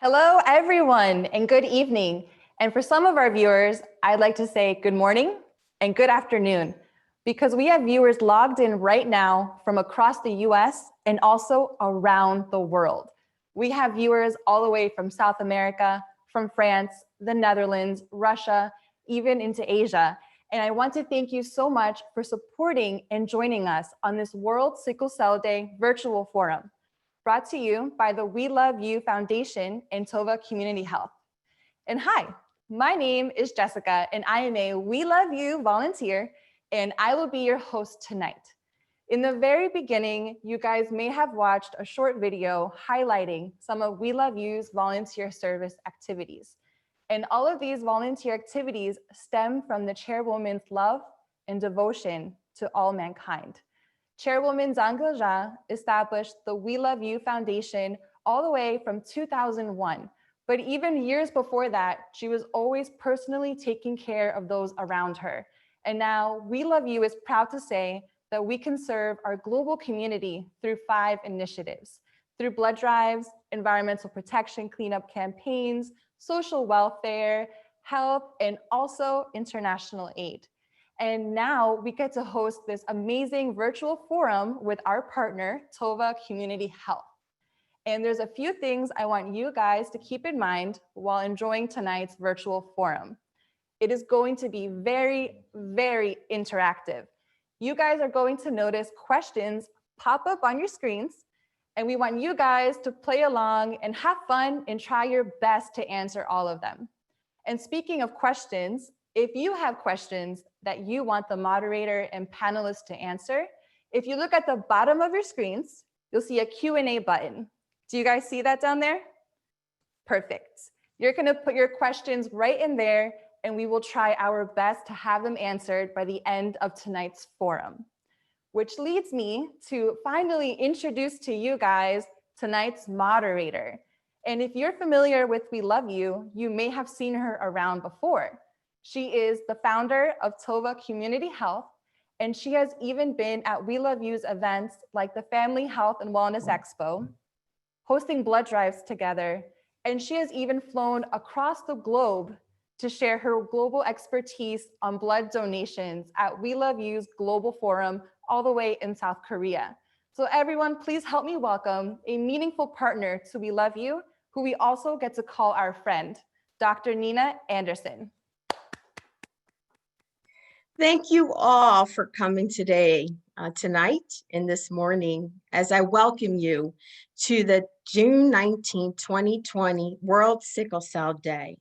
Hello, everyone, and good evening. And for some of our viewers, I'd like to say good morning and good afternoon, because we have viewers logged in right now from across the US and also around the world. We have viewers all the way from South America, from France, the Netherlands, Russia, even into Asia. And I want to thank you so much for supporting and joining us on this World Sickle Cell Day virtual forum, brought to you by the WeLoveU Foundation and TOVA Community Health. And hi, my name is Jessica, and I am a WeLoveU volunteer, and I will be your host tonight. In the very beginning, you guys may have watched a short video highlighting some of WeLoveU's volunteer service activities. And all of these volunteer activities stem from the chairwoman's love and devotion to all mankind. Chairwoman Zhang Gejia established the WeLoveU Foundation all the way from 2001. But even years before that, she was always personally taking care of those around her. And now WeLoveU is proud to say that we can serve our global community through 5 initiatives: through blood drives, environmental protection cleanup campaigns, social welfare, health, and also international aid. And now we get to host this amazing virtual forum with our partner, TOVA Community Health. And there's a few things I want you guys to keep in mind while enjoying tonight's virtual forum. It is going to be very, very interactive. You guys are going to notice questions pop up on your screens, and we want you guys to play along and have fun and try your best to answer all of them. And speaking of questions, if you have questions that you want the moderator and panelists to answer, if you look at the bottom of your screens, you'll see a Q&A button. Do you guys see that down there? Perfect. You're gonna put your questions right in there, and we will try our best to have them answered by the end of tonight's forum. Which leads me to finally introduce to you guys tonight's moderator. And if you're familiar with WeLoveU, you may have seen her around before. She is the founder of TOVA Community Health, and she has even been at WeLoveU's events like the Family Health and Wellness Expo, hosting blood drives together, and she has even flown across the globe to share her global expertise on blood donations at WeLoveU's Global Forum all the way in South Korea. So everyone, please help me welcome a meaningful partner to WeLoveU, who we also get to call our friend, Dr. Nina Anderson. Thank you all for coming today, tonight and this morning, as I welcome you to the June 19, 2020 World Sickle Cell Day.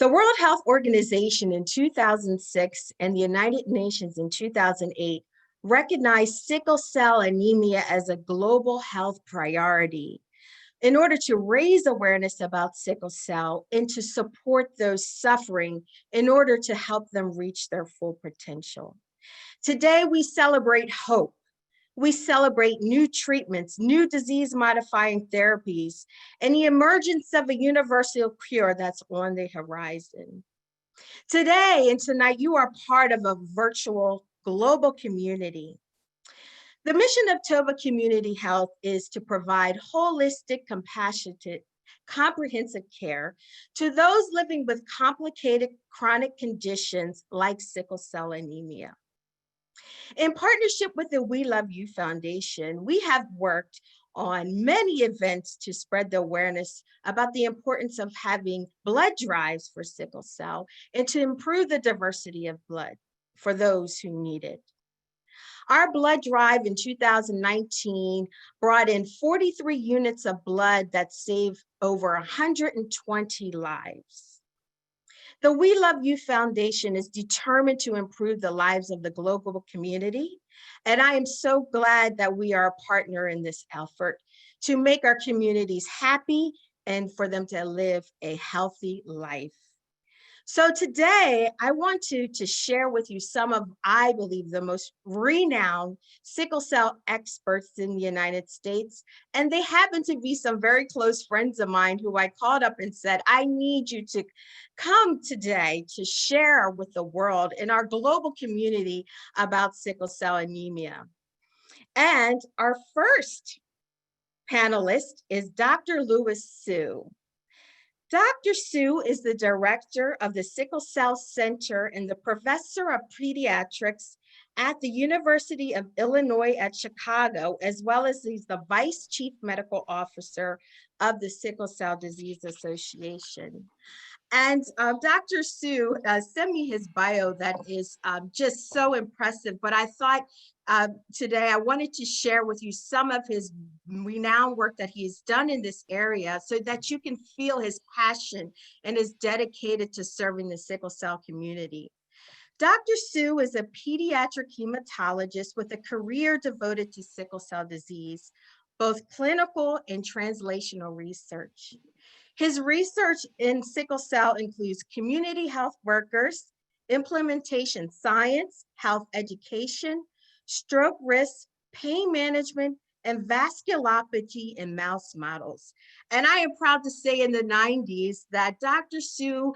The World Health Organization in 2006 and the United Nations in 2008 recognized sickle cell anemia as a global health priority in order to raise awareness about sickle cell and to support those suffering in order to help them reach their full potential. Today, we celebrate hope. We celebrate new treatments, new disease-modifying therapies, and the emergence of a universal cure that's on the horizon. Today and tonight, you are part of a virtual global community. The mission of TOVA Community Health is to provide holistic, compassionate, comprehensive care to those living with complicated chronic conditions like sickle cell anemia. In partnership with the WeLoveU Foundation, we have worked on many events to spread the awareness about the importance of having blood drives for sickle cell and to improve the diversity of blood for those who need it. Our blood drive in 2019 brought in 43 units of blood that saved over 120 lives. The WeLoveU Foundation is determined to improve the lives of the global community, and I am so glad that we are a partner in this effort to make our communities happy and for them to live a healthy life. So today, I want to share with you some of, I believe, the most renowned sickle cell experts in the United States. And they happen to be some very close friends of mine who I called up and said, I need you to come today to share with the world and our global community about sickle cell anemia. And our first panelist is Dr. Louis Su. Dr. Sue is the director of the Sickle Cell Center and the professor of pediatrics at the University of Illinois at Chicago, as well as he's the vice chief medical officer of the Sickle Cell Disease Association. And Dr. Sue sent me his bio that is just so impressive, but I thought today I wanted to share with you some of his renowned work that he's done in this area so that you can feel his passion and is dedicated to serving the sickle cell community. Dr. Sue is a pediatric hematologist with a career devoted to sickle cell disease, both clinical and translational research. His research in sickle cell includes community health workers, implementation science, health education, stroke risk, pain management, and vasculopathy in mouse models. And I am proud to say in the 90s that Dr. Sue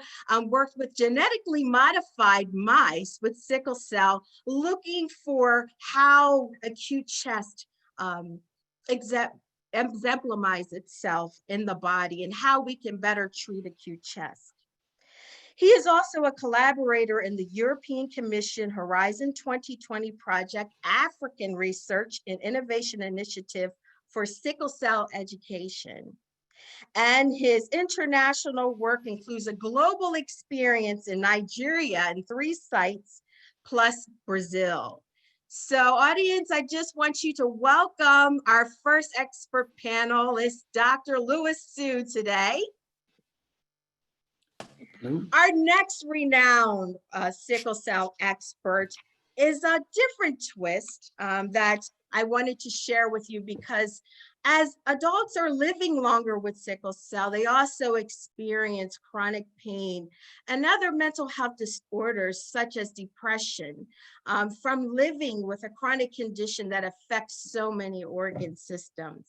worked with genetically modified mice with sickle cell, looking for how acute chest exemplifies itself in the body and how we can better treat acute chest. He is also a collaborator in the European Commission Horizon 2020 Project African Research and Innovation Initiative for Sickle Cell Education. And his international work includes a global experience in Nigeria and 3 sites, plus Brazil. So audience, I just want you to welcome our first expert panelist, Dr. Louis Sue today. Hello. Our next renowned sickle cell expert is a different twist that I wanted to share with you because as adults are living longer with sickle cell, they also experience chronic pain and other mental health disorders such as depression from living with a chronic condition that affects so many organ systems.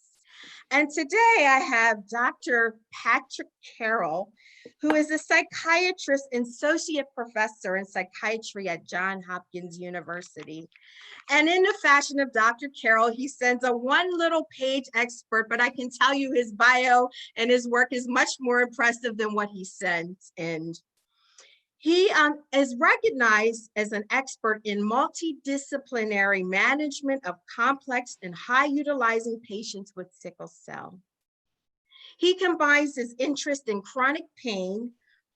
And today I have Dr. Patrick Carroll, who is a psychiatrist and associate professor in psychiatry at Johns Hopkins University. And in the fashion of Dr. Carroll, he sends a 1 little page expert, but I can tell you his bio and his work is much more impressive than what he sends in. He is recognized as an expert in multidisciplinary management of complex and high utilizing patients with sickle cell. He combines his interest in chronic pain,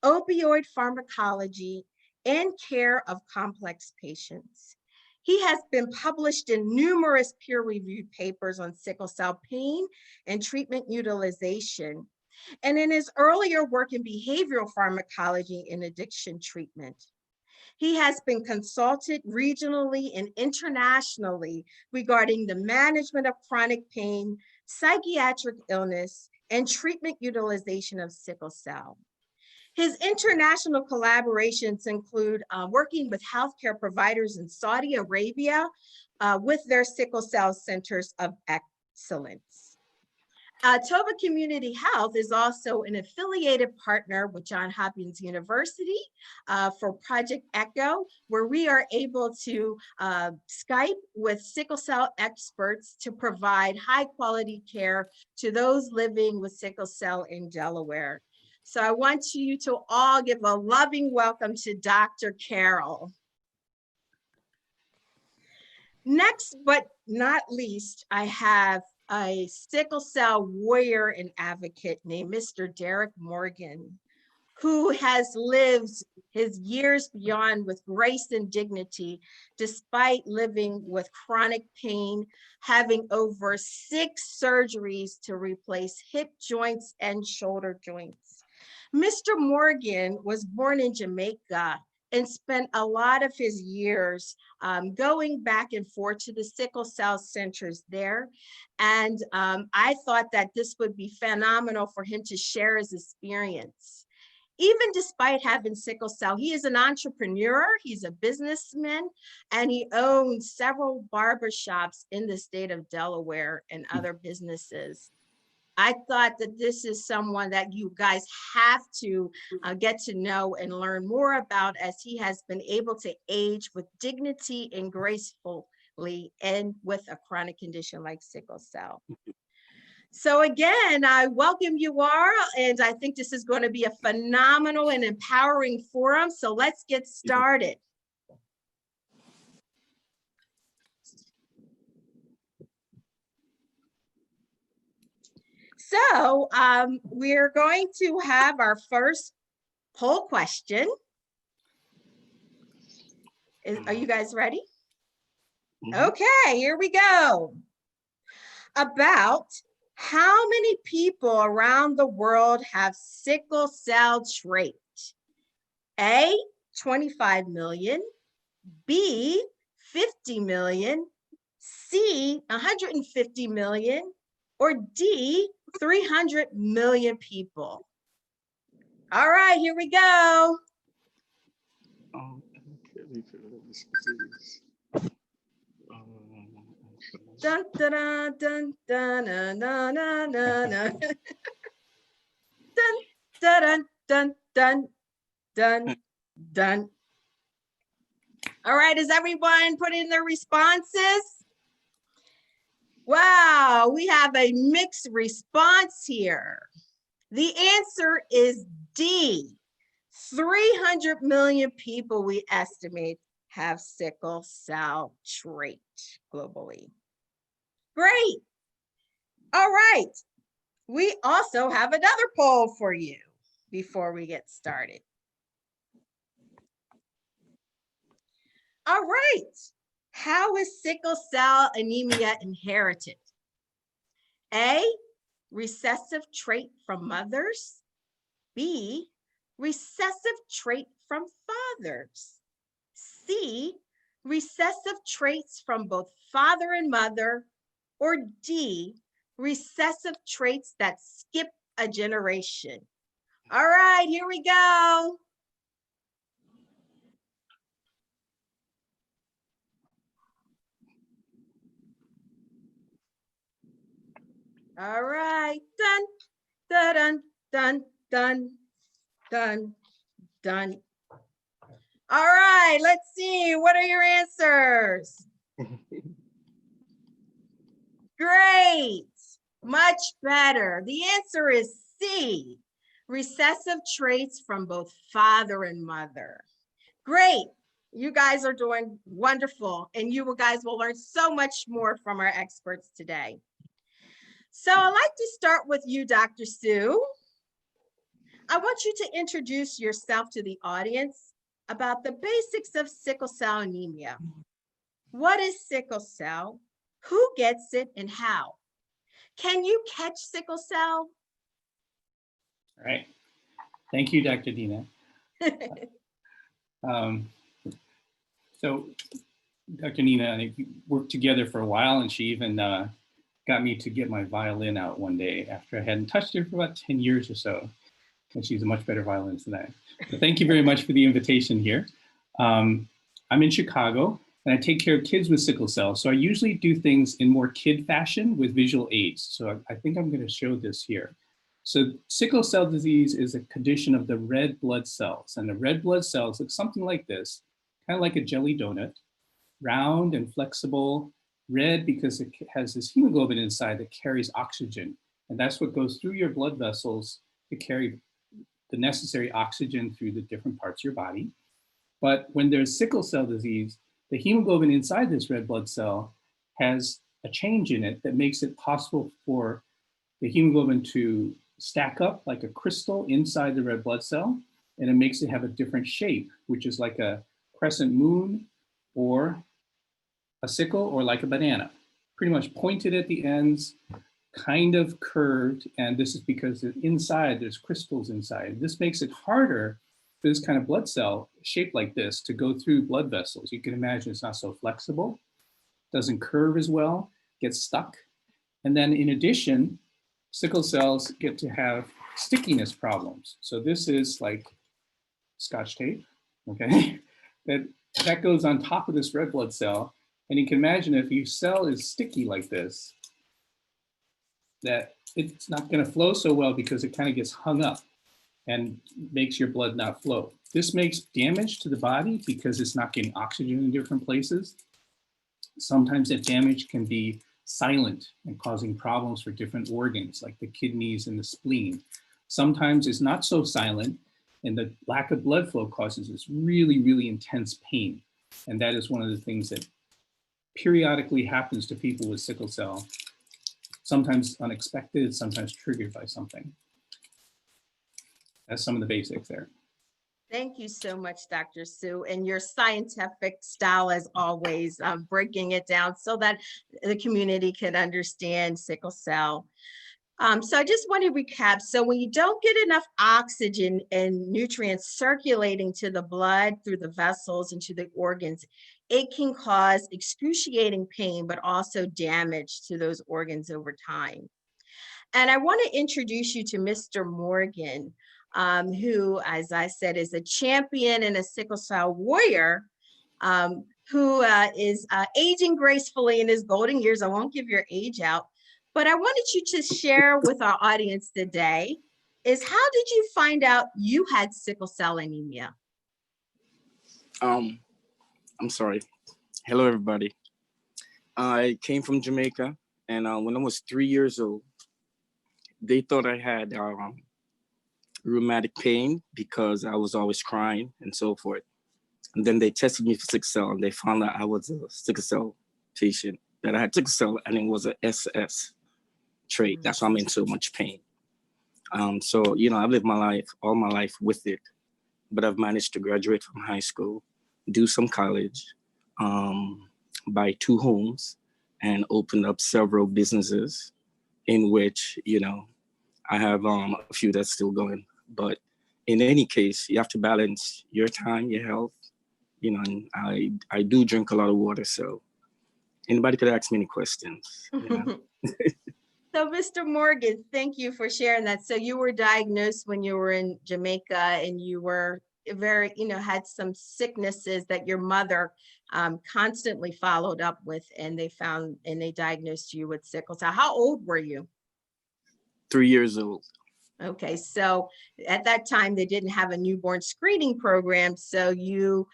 opioid pharmacology, and care of complex patients. He has been published in numerous peer-reviewed papers on sickle cell pain and treatment utilization, and in his earlier work in behavioral pharmacology and addiction treatment. He has been consulted regionally and internationally regarding the management of chronic pain, psychiatric illness, and treatment utilization of sickle cell. His international collaborations include working with healthcare providers in Saudi Arabia with their sickle cell centers of excellence. TOVA Community Health is also an affiliated partner with Johns Hopkins University for Project ECHO, where we are able to Skype with sickle cell experts to provide high quality care to those living with sickle cell in Delaware. So I want you to all give a loving welcome to Dr. Carroll. Next, but not least, I have a sickle cell warrior and advocate named Mr. Derek Morgan, who has lived his years beyond with grace and dignity, despite living with chronic pain, having over 6 surgeries to replace hip joints and shoulder joints. Mr. Morgan was born in Jamaica and spent a lot of his years going back and forth to the sickle cell centers there. And I thought that this would be phenomenal for him to share his experience. Even despite having sickle cell, he is an entrepreneur, he's a businessman, and he owns several barbershops in the state of Delaware and other businesses. I thought that this is someone that you guys have to get to know and learn more about, as he has been able to age with dignity and gracefully and with a chronic condition like sickle cell. So again, I welcome you all, and I think this is going to be a phenomenal and empowering forum. So let's get started. So we're going to have our first poll question. Are you guys ready? Okay, here we go. About how many people around the world have sickle cell trait? A, 25 million, B, 50 million, C, 150 million, or D, 300 million people. All right, here we go. Dun, dun, dun, dun, dun, dun, dun, dun, dun. Dun, dun, dun, dun, dun. All right, is everyone put in their responses? Wow, we have a mixed response here. The answer is D. 300 million people we estimate have sickle cell trait globally. Great. All right. We also have another poll for you before we get started. All right. How is sickle cell anemia inherited? A, recessive trait from mothers. B, recessive trait from fathers. C, recessive traits from both father and mother. Or D, recessive traits that skip a generation. All right, here we go. All right, dun, dun, dun, dun, dun, dun. All right, let's see, what are your answers? Great, much better. The answer is C, recessive traits from both father and mother. Great, you guys are doing wonderful, and you guys will learn so much more from our experts today. So I'd like to start with you, Dr. Sue. I want you to introduce yourself to the audience about the basics of sickle cell anemia. What is sickle cell? Who gets it and how? Can you catch sickle cell? All right. Thank you, Dr. Dina. So Dr. Nina and I worked together for a while, and she even got me to get my violin out one day after I hadn't touched her for about 10 years or so. And she's a much better violinist than I. So thank you very much for the invitation here. I'm in Chicago, and I take care of kids with sickle cell. So I usually do things in more kid fashion with visual aids. So I think I'm going to show this here. So sickle cell disease is a condition of the red blood cells. And the red blood cells look something like this, kind of like a jelly donut, round and flexible, red because it has this hemoglobin inside that carries oxygen. And that's what goes through your blood vessels to carry the necessary oxygen through the different parts of your body. But when there's sickle cell disease, the hemoglobin inside this red blood cell has a change in it that makes it possible for the hemoglobin to stack up like a crystal inside the red blood cell, and it makes it have a different shape, which is like a crescent moon or a sickle or like a banana, pretty much pointed at the ends, kind of curved, and this is because inside there's crystals inside. This makes it harder for this kind of blood cell shaped like this to go through blood vessels. You can imagine it's not so flexible, doesn't curve as well, gets stuck. And then in addition, sickle cells get to have stickiness problems. So this is like Scotch tape, okay? that goes on top of this red blood cell. And you can imagine if your cell is sticky like this, that it's not going to flow so well because it kind of gets hung up and makes your blood not flow. This makes damage to the body because it's not getting oxygen in different places. Sometimes that damage can be silent and causing problems for different organs like the kidneys and the spleen. Sometimes it's not so silent, and the lack of blood flow causes this really, really intense pain. And that is one of the things that periodically happens to people with sickle cell, sometimes unexpected, sometimes triggered by something. That's some of the basics there. Thank you so much, Dr. Sue, and your scientific style as always, breaking it down so that the community can understand sickle cell. So I just want to recap. So when you don't get enough oxygen and nutrients circulating to the blood through the vessels and to the organs, it can cause excruciating pain, but also damage to those organs over time. And I want to introduce you to Mr. Morgan, who, as I said, is a champion and a sickle cell warrior, who is aging gracefully in his golden years. I won't give your age out, but I wanted you to share with our audience today is how did you find out you had sickle cell anemia? I'm sorry. Hello, everybody. I came from Jamaica, and when I was 3 years old, they thought I had rheumatic pain because I was always crying and so forth. And then they tested me for sickle cell, and they found out I was a sickle cell patient, that I had sickle cell, and it was an SS trait. That's why I'm in so much pain. So, you know, I've lived my life, all my life with it, but I've managed to graduate from high school, do some college, buy 2 homes, and open up several businesses in which, you know, I have a few that's still going. But in any case, you have to balance your time, your health, you know, and I do drink a lot of water, so anybody could ask me any questions. You know? So, Mr. Morgan, thank you for sharing that. So you were diagnosed when you were in Jamaica, and you were very, you know, had some sicknesses that your mother constantly followed up with, and they found and they diagnosed you with sickle cell. How old were you? 3 years old. Okay, so at that time they didn't have a newborn screening program, so you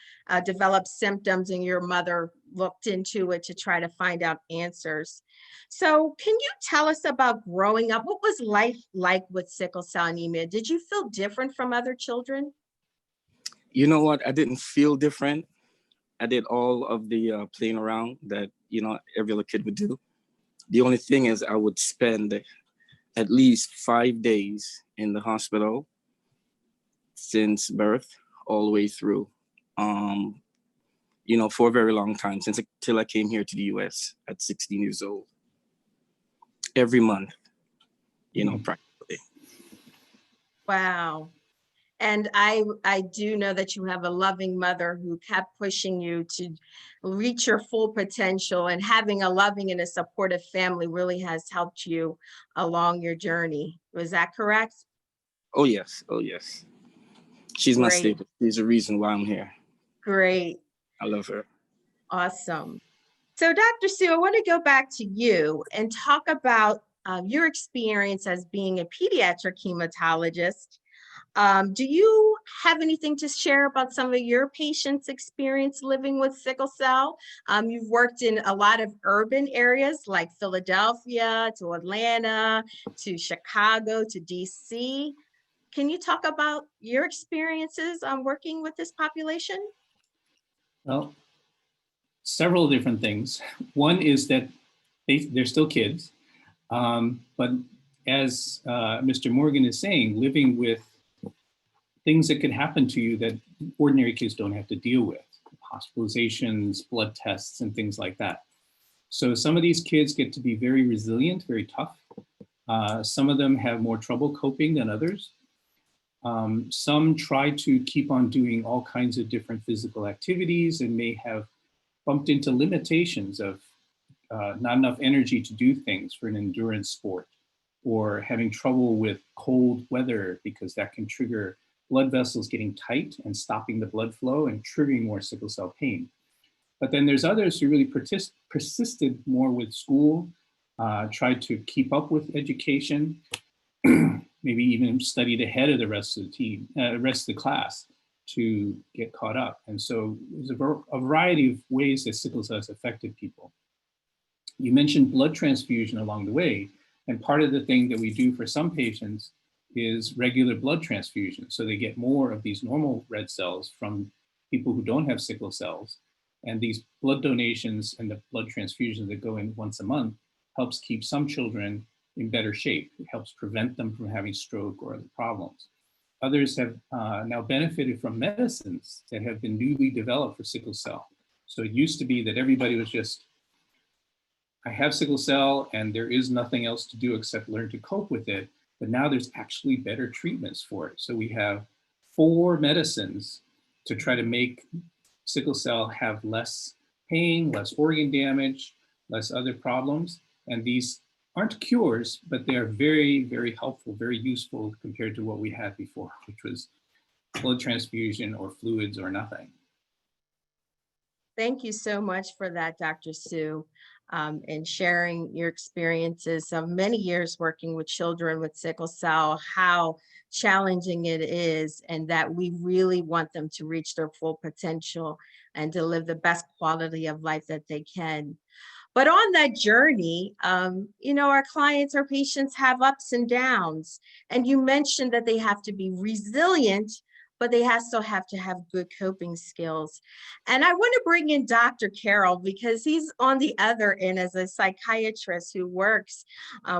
developed symptoms, and your mother looked into it to try to find out answers. So can you tell us about growing up? What was life like with sickle cell anemia? Did you feel different from other children? You know what? I didn't feel different. I did all of the playing around that, you know, every other kid would do. The only thing is I would spend at least 5 days in the hospital since birth all the way through, you know, for a very long time, since till I came here to the US at 16 years old. Every month, you know, practically. Wow. And I do know that you have a loving mother who kept pushing you to reach your full potential, and having a loving and a supportive family really has helped you along your journey. Was that correct? Oh, yes. Oh, yes. She's my Great. staple. She's the reason why I'm here. Great. I love her. Awesome. So Dr. Sue, I want to go back to you and talk about your experience as being a pediatric hematologist. Do you have anything to share about some of your patients' experience living with sickle cell? You've worked in a lot of urban areas like Philadelphia to Atlanta to Chicago to DC. Can you talk about your experiences working with this population? Well, several different things. One is that they're still kids, but as Mr. Morgan is saying, living with things that can happen to you that ordinary kids don't have to deal with, hospitalizations, blood tests, and things like that. So some of these kids get to be very resilient, very tough. Some of them have more trouble coping than others. Some try to keep on doing all kinds of different physical activities and may have bumped into limitations of not enough energy to do things for an endurance sport, or having trouble with cold weather because that can trigger blood vessels getting tight and stopping the blood flow and triggering more sickle cell pain. But then there's others who really persisted more with school, tried to keep up with education, maybe even studied ahead of the rest of the team, rest of the class to get caught up. And so there's a variety of ways that sickle cell has affected people. You mentioned blood transfusion along the way. And part of the thing that we do for some patients is regular blood transfusion. So they get more of these normal red cells from people who don't have sickle cells. And these blood donations and the blood transfusions that go in once a month helps keep some children in better shape. It helps prevent them from having stroke or other problems. Others have now benefited from medicines that have been newly developed for sickle cell. So it used to be that everybody was just, I have sickle cell and there is nothing else to do except learn to cope with it. But now there's actually better treatments for it. So we have 4 medicines to try to make sickle cell have less pain, less organ damage, less other problems. And these aren't cures, but they're very, very helpful, very useful compared to what we had before, which was blood transfusion or fluids or nothing. Thank you so much for that, Dr. Sue, and sharing your experiences of many years working with children with sickle cell, how challenging it is, and that we really want them to reach their full potential and to live the best quality of life that they can. But on that journey, our clients, our patients have ups and downs. And you mentioned that they have to be resilient, but they also have to have good coping skills. And I want to bring in Dr. Carroll because he's on the other end as a psychiatrist who works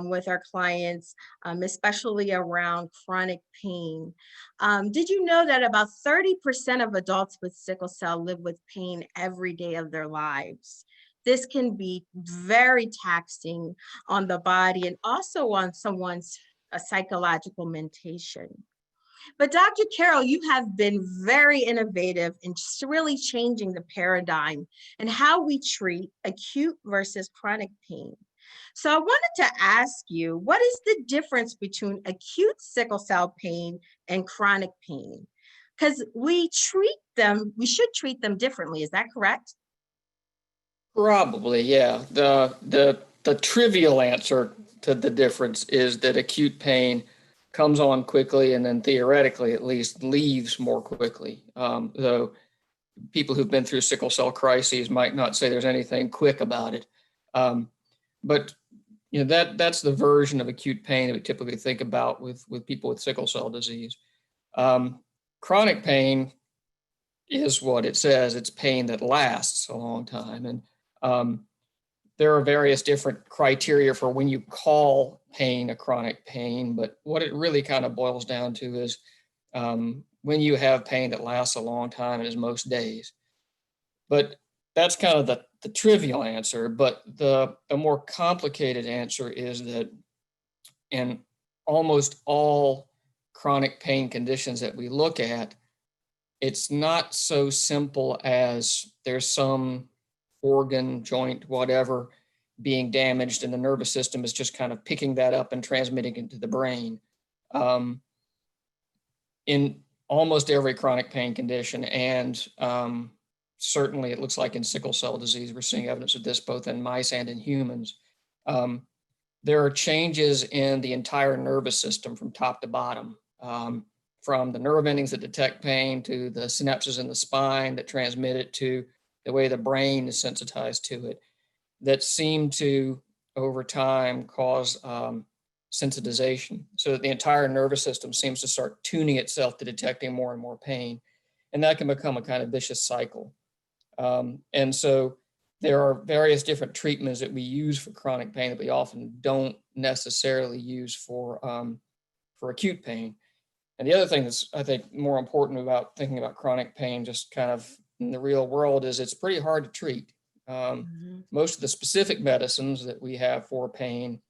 with our clients, especially around chronic pain. Did you know that about 30% of adults with sickle cell live with pain every day of their lives? This can be very taxing on the body and also on someone's psychological mentation. But Dr. Carroll, you have been very innovative in just really changing the paradigm and how we treat acute versus chronic pain. So I wanted to ask you, what is the difference between acute sickle cell pain and chronic pain? Because we should treat them differently. Is that correct? Probably, yeah. The trivial answer to the difference is that acute pain comes on quickly and then theoretically at least leaves more quickly. Though people who've been through sickle cell crises might not say there's anything quick about it. But that's the version of acute pain that we typically think about with people with sickle cell disease. Chronic pain is what it says. It's pain that lasts a long time. And there are various different criteria for when you call pain a chronic pain, but what it really kind of boils down to is when you have pain that lasts a long time and is most days. But that's kind of the trivial answer, but the more complicated answer is that in almost all chronic pain conditions that we look at, it's not so simple as there's some organ, joint, whatever, being damaged and the nervous system is just kind of picking that up and transmitting it to the brain. In almost every chronic pain condition, and certainly it looks like in sickle cell disease, we're seeing evidence of this both in mice and in humans. There are changes in the entire nervous system from top to bottom, from the nerve endings that detect pain to the synapses in the spine that transmit it to the way the brain is sensitized to it, that seem to, over time, cause sensitization so that the entire nervous system seems to start tuning itself to detecting more and more pain. And that can become a kind of vicious cycle. And so there are various different treatments that we use for chronic pain that we often don't necessarily use for acute pain. And the other thing that's, I think, more important about thinking about chronic pain, just kind of in the real world, is it's pretty hard to treat. Most of the specific medicines that we have for pain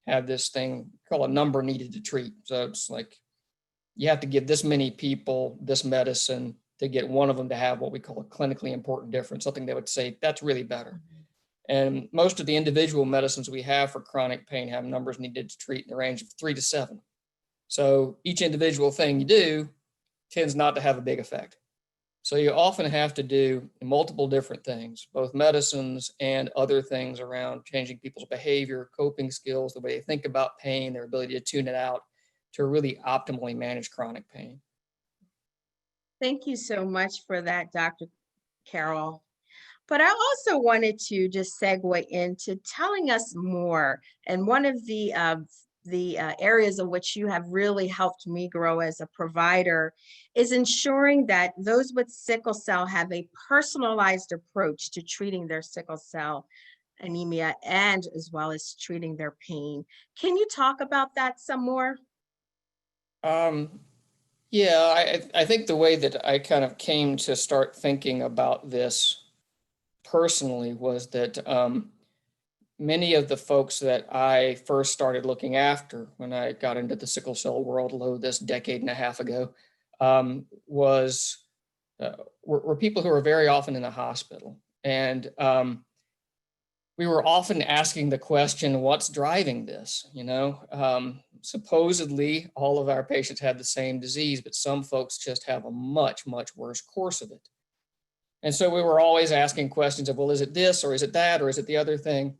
have this thing called a number needed to treat. So it's like you have to give this many people this medicine to get one of them to have what we call a clinically important difference, something that would say that's really better. And most of the individual medicines we have for chronic pain have numbers needed to treat in the range of 3 to 7. So each individual thing you do tends not to have a big effect. So you often have to do multiple different things, both medicines and other things around changing people's behavior, coping skills, the way they think about pain, their ability to tune it out to really optimally manage chronic pain. Thank you so much for that, Dr. Carroll. But I also wanted to just segue into telling us more. And one of the areas in which you have really helped me grow as a provider is ensuring that those with sickle cell have a personalized approach to treating their sickle cell anemia and as well as treating their pain. Can you talk about that some more? Yeah, I think the way that I kind of came to start thinking about this personally was that many of the folks that I first started looking after when I got into the sickle cell world, this decade and a half ago, was were people who were very often in the hospital. And we were often asking the question, what's driving this? Supposedly all of our patients had the same disease, but some folks just have a much, much worse course of it. And so we were always asking questions of, well, is it this or is it that or is it the other thing?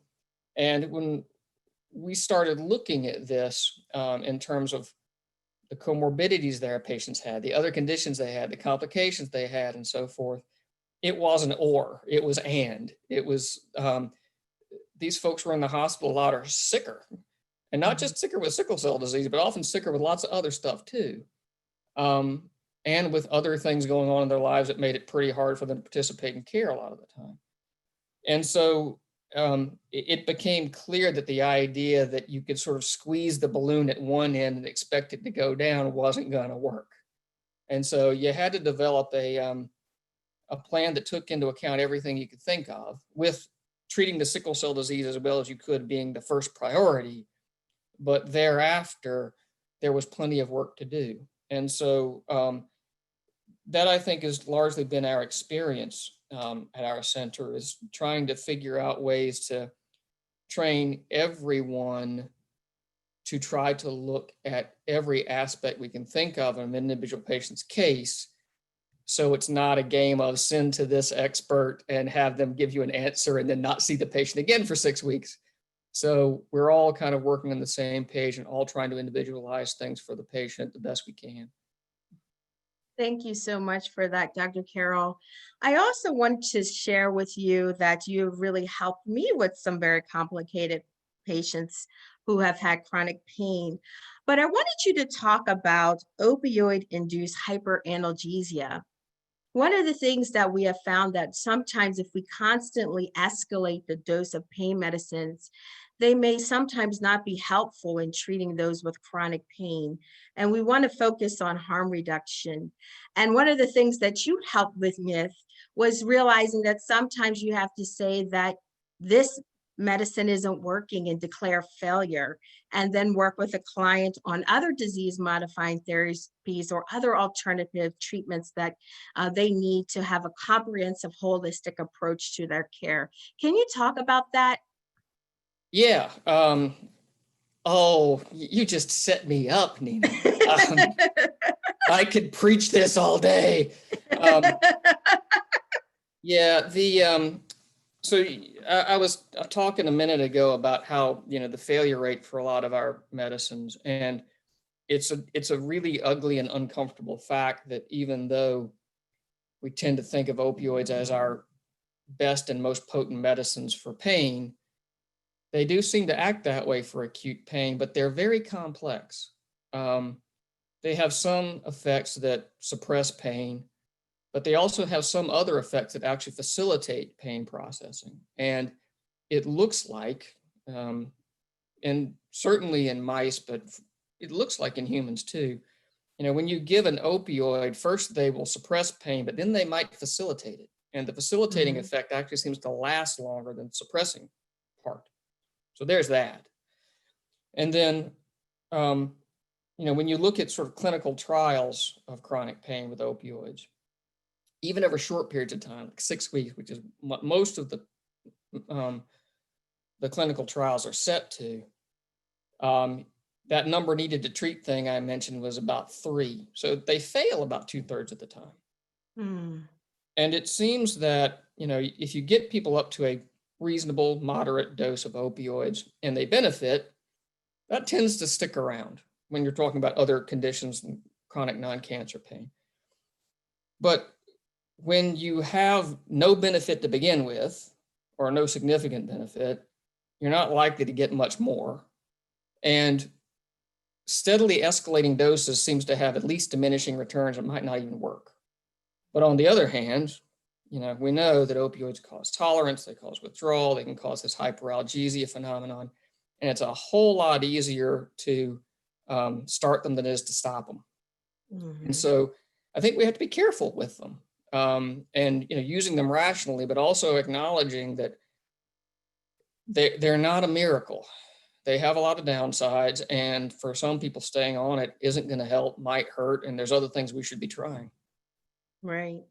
And when we started looking at this in terms of the comorbidities that our patients had, the other conditions they had, the complications they had, and so forth, it wasn't or, it was and. It was these folks were in the hospital a lot are sicker, and not just sicker with sickle cell disease, but often sicker with lots of other stuff too. And with other things going on in their lives that made it pretty hard for them to participate in care a lot of the time. And so it became clear that the idea that you could sort of squeeze the balloon at one end and expect it to go down wasn't going to work. And so you had to develop a plan that took into account everything you could think of, with treating the sickle cell disease as well as you could being the first priority. But thereafter, there was plenty of work to do. And so that, I think, has largely been our experience at our center, is trying to figure out ways to train everyone to try to look at every aspect we can think of in an individual patient's case. So it's not a game of send to this expert and have them give you an answer and then not see the patient again for 6 weeks. So we're all kind of working on the same page and all trying to individualize things for the patient the best we can. Thank you so much for that, Dr. Carroll. I also want to share with you that you have really helped me with some very complicated patients who have had chronic pain. But I wanted you to talk about opioid-induced hyperanalgesia. One of the things that we have found that sometimes if we constantly escalate the dose of pain medicines, they may sometimes not be helpful in treating those with chronic pain. And we want to focus on harm reduction. And one of the things that you helped with was realizing that sometimes you have to say that this medicine isn't working and declare failure, and then work with a client on other disease modifying therapies or other alternative treatments that they need to have a comprehensive holistic approach to their care. Can you talk about that? Yeah. Oh, you just set me up, Nina. I could preach this all day. Yeah, so I was talking a minute ago about how, the failure rate for a lot of our medicines, and it's a really ugly and uncomfortable fact that even though we tend to think of opioids as our best and most potent medicines for pain, they do seem to act that way for acute pain, but they're very complex. They have some effects that suppress pain, but they also have some other effects that actually facilitate pain processing. And it looks like, and certainly in mice, but it looks like in humans too, when you give an opioid, first they will suppress pain, but then they might facilitate it. And the facilitating effect actually seems to last longer than the suppressing part. So there's that. And then, when you look at sort of clinical trials of chronic pain with opioids, even over short periods of time, like 6 weeks, which is what most of the clinical trials are set to, that number needed to treat thing I mentioned was about 3. So they fail about 2/3 of the time. And it seems that, if you get people up to a reasonable, moderate dose of opioids and they benefit, that tends to stick around when you're talking about other conditions and chronic non-cancer pain. But when you have no benefit to begin with, or no significant benefit, you're not likely to get much more. And steadily escalating doses seems to have at least diminishing returns. It might not even work. But on the other hand, we know that opioids cause tolerance, they cause withdrawal, they can cause this hyperalgesia phenomenon. And it's a whole lot easier to start them than it is to stop them. Mhm. And so I think we have to be careful with them. And using them rationally, but also acknowledging that they're not a miracle. They have a lot of downsides, and for some people, staying on it isn't going to help, might hurt, and there's other things we should be trying. Right.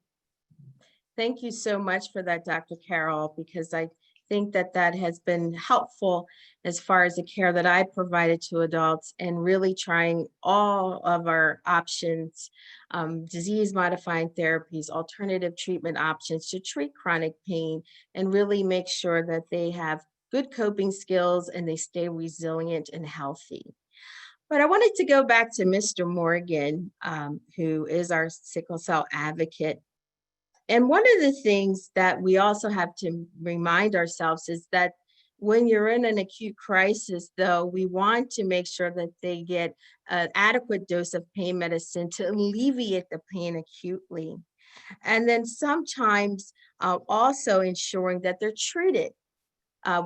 Thank you so much for that, Dr. Carroll, because I think that has been helpful as far as the care that I provided to adults, and really trying all of our options, disease-modifying therapies, alternative treatment options to treat chronic pain, and really make sure that they have good coping skills and they stay resilient and healthy. But I wanted to go back to Mr. Morgan, who is our sickle cell advocate. And one of the things that we also have to remind ourselves is that when you're in an acute crisis, though, we want to make sure that they get an adequate dose of pain medicine to alleviate the pain acutely. And then sometimes also ensuring that they're treated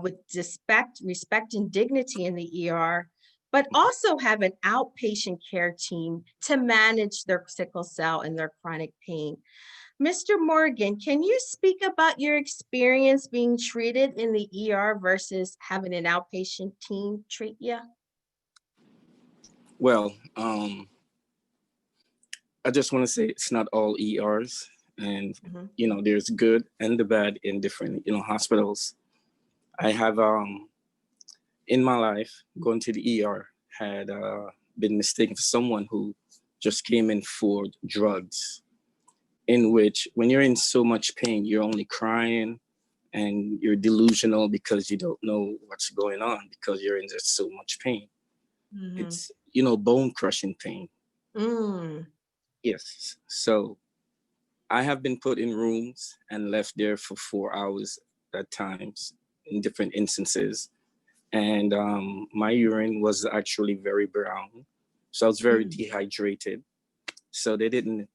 with respect and dignity in the ER, but also have an outpatient care team to manage their sickle cell and their chronic pain. Mr. Morgan, can you speak about your experience being treated in the ER versus having an outpatient team treat you? Well, I just want to say it's not all ERs, and there's good and the bad in different hospitals. I have in my life going to the ER had been mistaken for someone who just came in for drugs, in which when you're in so much pain, you're only crying and you're delusional because you don't know what's going on because you're in just so much pain. Mm-hmm. It's, bone crushing pain. Mm. Yes. So I have been put in rooms and left there for 4 hours at times in different instances. And my urine was actually very brown. So I was very dehydrated. So they didn't,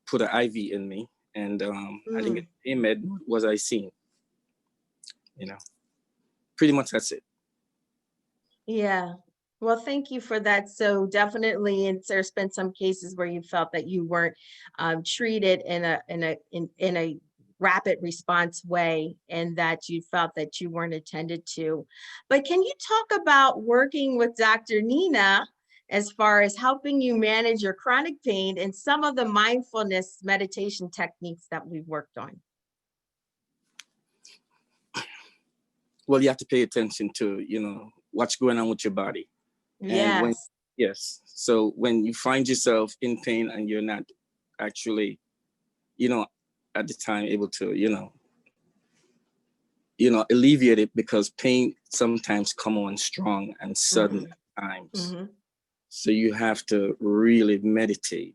put an IV in me. And I didn't get pain med, was I seen. Pretty much that's it. Yeah. Well, thank you for that. So definitely, and there's been some cases where you felt that you weren't treated in a rapid response way, and that you felt that you weren't attended to. But can you talk about working with Dr. Nina as far as helping you manage your chronic pain and some of the mindfulness meditation techniques that we've worked on? Well, you have to pay attention to, what's going on with your body. Yes. Yes. So when you find yourself in pain and you're not actually, at the time able to, alleviate it, because pain sometimes come on strong and sudden at times. So you have to really meditate,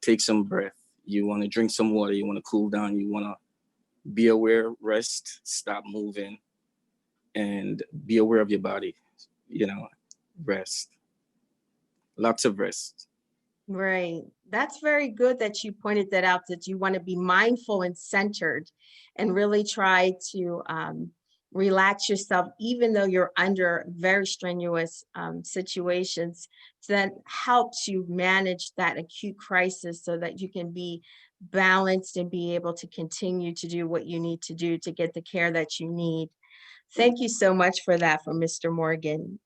take some breath. You want to drink some water. You want to cool down. You want to be aware, rest, stop moving, and be aware of your body, rest. Lots of rest. Right. That's very good that you pointed that out, that you want to be mindful and centered and really try to relax yourself, even though you're under very strenuous situations. So that helps you manage that acute crisis so that you can be balanced and be able to continue to do what you need to do to get the care that you need. Thank you so much for that, from Mr. Morgan.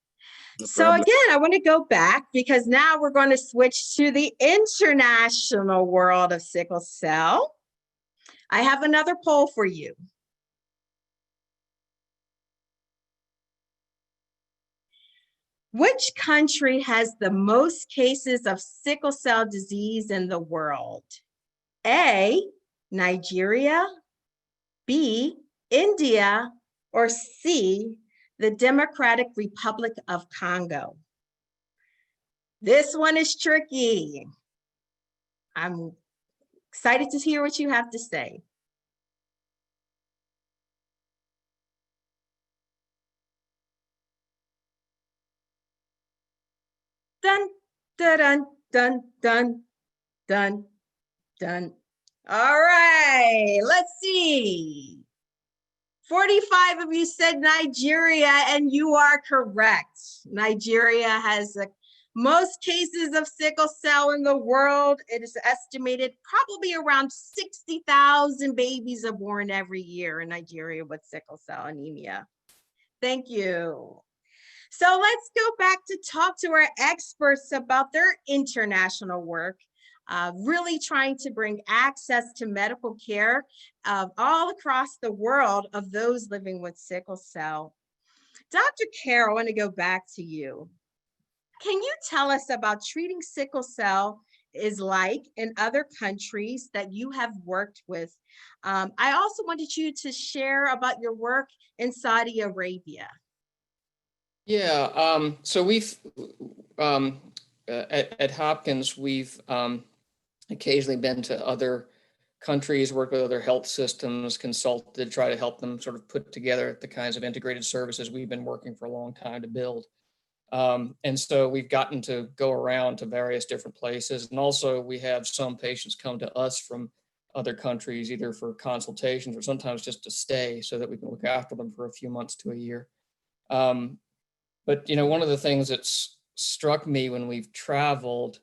No So problem. again, I want to go back because now we're going to switch to the international world of sickle cell. I have another poll for you. Which country has the most cases of sickle cell disease in the world? A, Nigeria, B, India, or C, the Democratic Republic of Congo? This one is tricky. I'm Excited to hear what you have to say. Dun, dun, dun, dun, dun, dun, dun. All right, let's see. 45 of you said Nigeria, and you are correct. Nigeria has the most cases of sickle cell in the world. It is estimated probably around 60,000 babies are born every year in Nigeria with sickle cell anemia. Thank you. So let's go back to talk to our experts about their international work, really trying to bring access to medical care all across the world of those living with sickle cell. Dr. Carroll, I want to go back to you. Can you tell us about treating sickle cell is like in other countries that you have worked with? I also wanted you to share about your work in Saudi Arabia. Yeah, so we've, at Hopkins, we've occasionally been to other countries, worked with other health systems, consulted, try to help them sort of put together the kinds of integrated services we've been working for a long time to build. And so we've gotten to go around to various different places. And also we have some patients come to us from other countries, either for consultations or sometimes just to stay so that we can look after them for a few months to a year. But, you know, one of the things that's struck me when we've traveled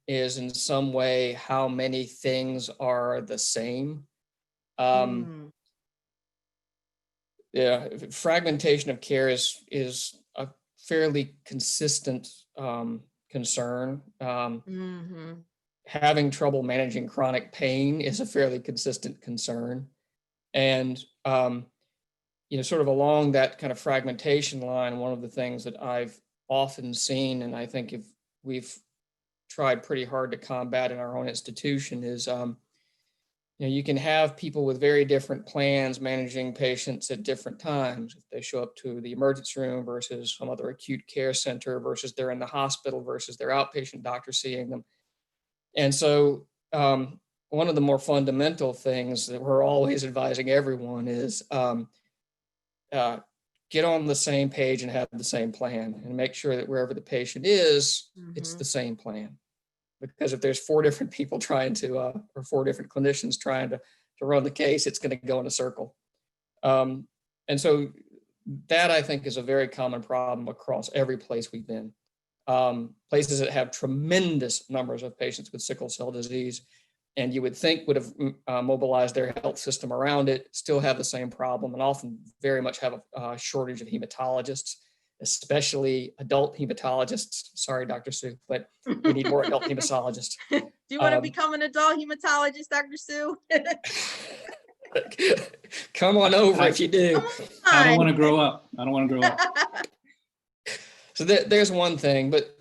is in some way how many things are the same. Yeah, fragmentation of care is a fairly consistent concern. Having trouble managing chronic pain is a fairly consistent concern. And you know, sort of along that kind of fragmentation line, one of the things that I've often seen, and I think if we've tried pretty hard to combat in our own institution, is you know, you can have people with very different plans managing patients at different times. If they show up to the emergency room versus some other acute care center versus they're in the hospital versus their outpatient doctor seeing them. And so one of the more fundamental things that we're always advising everyone is get on the same page and have the same plan, and make sure that wherever the patient is, it's the same plan. Because if there's 4 different people trying to, or 4 different clinicians trying to run the case, it's going to go in a circle. And so that, I think, is a very common problem across every place we've been. Places that have tremendous numbers of patients with sickle cell disease, and you would think would have mobilized their health system around it, still have the same problem, and often very much have a shortage of hematologists, especially adult hematologists. Sorry, Dr. Sue, but we need more adult hematologists. Do you want to become an adult hematologist, Dr. Sue? Come on over if you do. I don't want to grow up. I don't want to grow up. So there's one thing, but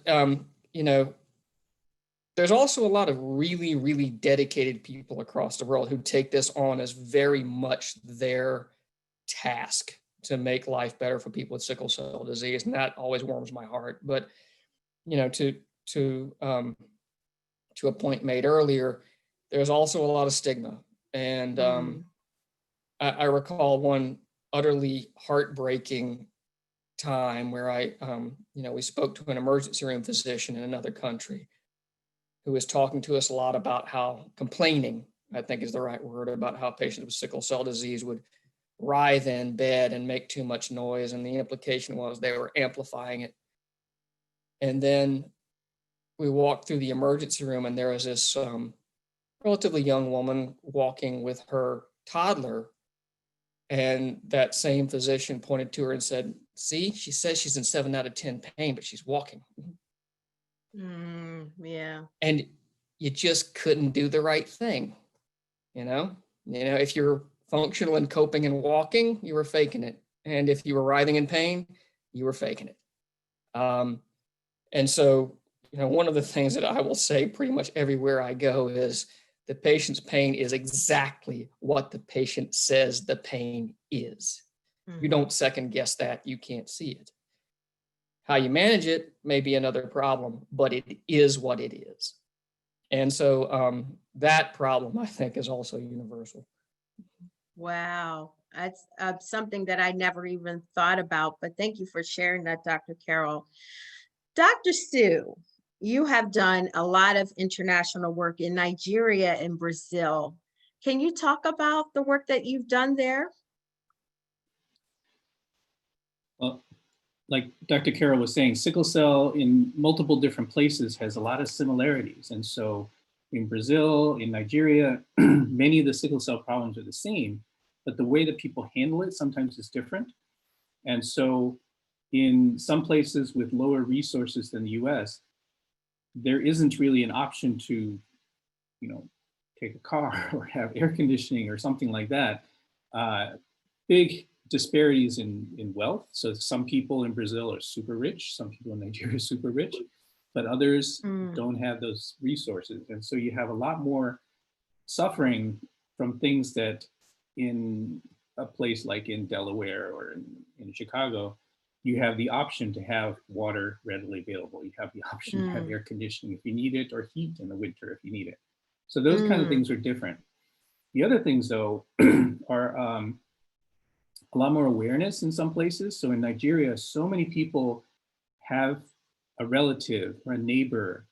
you know, there's also a lot of really, really dedicated people across the world who take this on as very much their task to make life better for people with sickle cell disease, and that always warms my heart. But you know, to a point made earlier, there's also a lot of stigma, and I recall one utterly heartbreaking time where you know, we spoke to an emergency room physician in another country who was talking to us a lot about how complaining, I think is the right word, about how patients with sickle cell disease would writhe in bed and make too much noise. And the implication was they were amplifying it. And then we walked through the emergency room, and there was this relatively young woman walking with her toddler. And that same physician pointed to her and said, "See, she says she's in 7 out of 10 pain, but she's walking." Yeah. And you just couldn't do the right thing. You know, if you're functional and coping and walking, you were faking it. And if you were writhing in pain, you were faking it. And so, you know, one of the things that I will say pretty much everywhere I go is the patient's pain is exactly what the patient says the pain is. You don't second guess that. You can't see it. How you manage it may be another problem, but it is what it is. And so that problem, I think, is also universal. Wow, that's something that I never even thought about, but thank you for sharing that, Dr. Carroll. Dr. Sue, you have done a lot of international work in Nigeria and Brazil. Can you talk about the work that you've done there? Well, like Dr. Carroll was saying, sickle cell in multiple different places has a lot of similarities. And so in Brazil, in Nigeria, many of the sickle cell problems are the same, but the way that people handle it sometimes is different. And so in some places with lower resources than the US, there isn't really an option to, take a car or have air conditioning or something like that. Big disparities in wealth. So some people in Brazil are super rich, some people in Nigeria are super rich, but others don't have those resources. And so you have a lot more suffering from things that in a place like in Delaware or in Chicago, you have the option to have water readily available. You have the option to have air conditioning if you need it, or heat in the winter if you need it. So those kind of things are different. The other things though are a lot more awareness in some places. So in Nigeria, so many people have a relative or a neighbor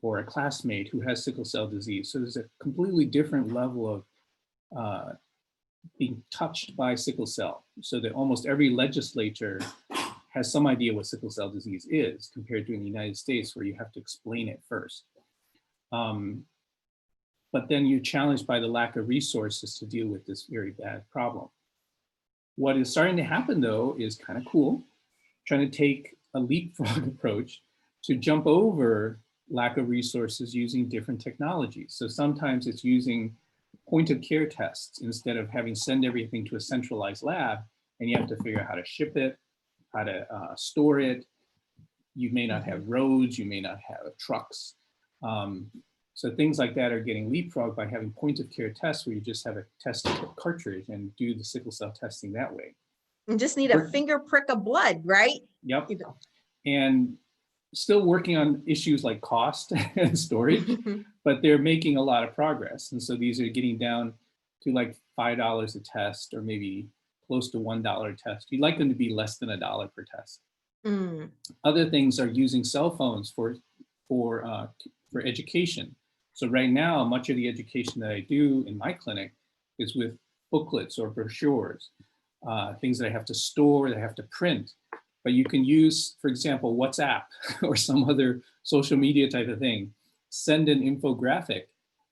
or a classmate who has sickle cell disease. So there's a completely different level of being touched by sickle cell, so that almost every legislature has some idea what sickle cell disease is, compared to in the United States where you have to explain it first. But then you're challenged by the lack of resources to deal with this very bad problem. What is starting to happen though is kind of cool, trying to take a leapfrog approach to jump over lack of resources using different technologies. So sometimes it's using point of care tests instead of having send everything to a centralized lab, and you have to figure out how to ship it, how to store it. You may not have roads, you may not have trucks. So things like that are getting leapfrogged by having point of care tests where you just have a test cartridge and do the sickle cell testing that way. You just need a finger prick of blood, right? Yep. And still working on issues like cost and storage, but they're making a lot of progress. And so these are getting down to like $5 a test, or maybe close to $1 a test. You'd like them to be less than $1 per test. Other things are using cell phones for education. So right now, much of the education that I do in my clinic is with booklets or brochures, things that I have to store, that I have to print. But you can use, for example, WhatsApp or some other social media type of thing. Send an infographic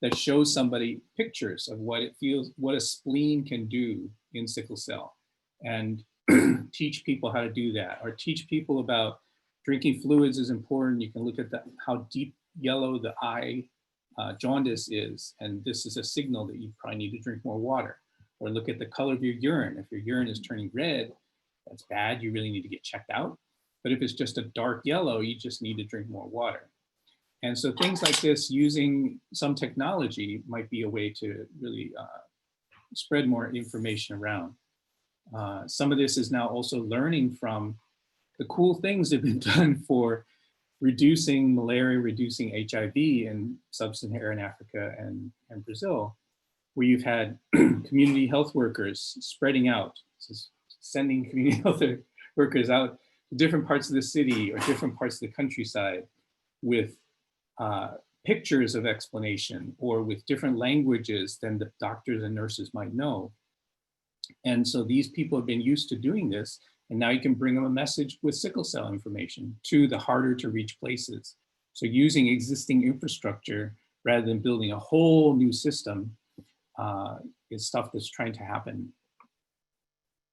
that shows somebody pictures of what it feels, what a spleen can do in sickle cell, and teach people how to do that, or teach people about drinking fluids is important. You can look at how deep yellow the eye jaundice is, and this is a signal that you probably need to drink more water. Or look at the color of your urine. If your urine is turning red, that's bad, you really need to get checked out. But if it's just a dark yellow, you just need to drink more water. And so things like this, using some technology, might be a way to really spread more information around. Some of this is now also learning from the cool things that have been done for reducing malaria, reducing HIV in sub-Saharan Africa and Brazil, where you've had community health workers spreading out, sending community health workers out to different parts of the city or different parts of the countryside with pictures of explanation, or with different languages than the doctors and nurses might know. And so these people have been used to doing this, and now you can bring them a message with sickle cell information to the harder to reach places. So using existing infrastructure rather than building a whole new system is stuff that's trying to happen.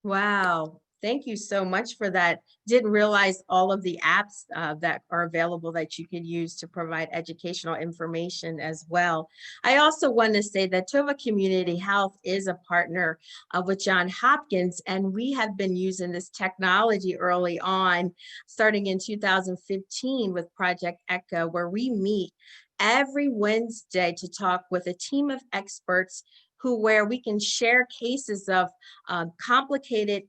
Wow. Thank you so much for that. Didn't realize all of the apps that are available that you could use to provide educational information as well. I also want to say that TOVA Community Health is a partner with Johns Hopkins, and we have been using this technology early on, starting in 2015 with Project ECHO, where we meet every Wednesday to talk with a team of experts where we can share cases of complicated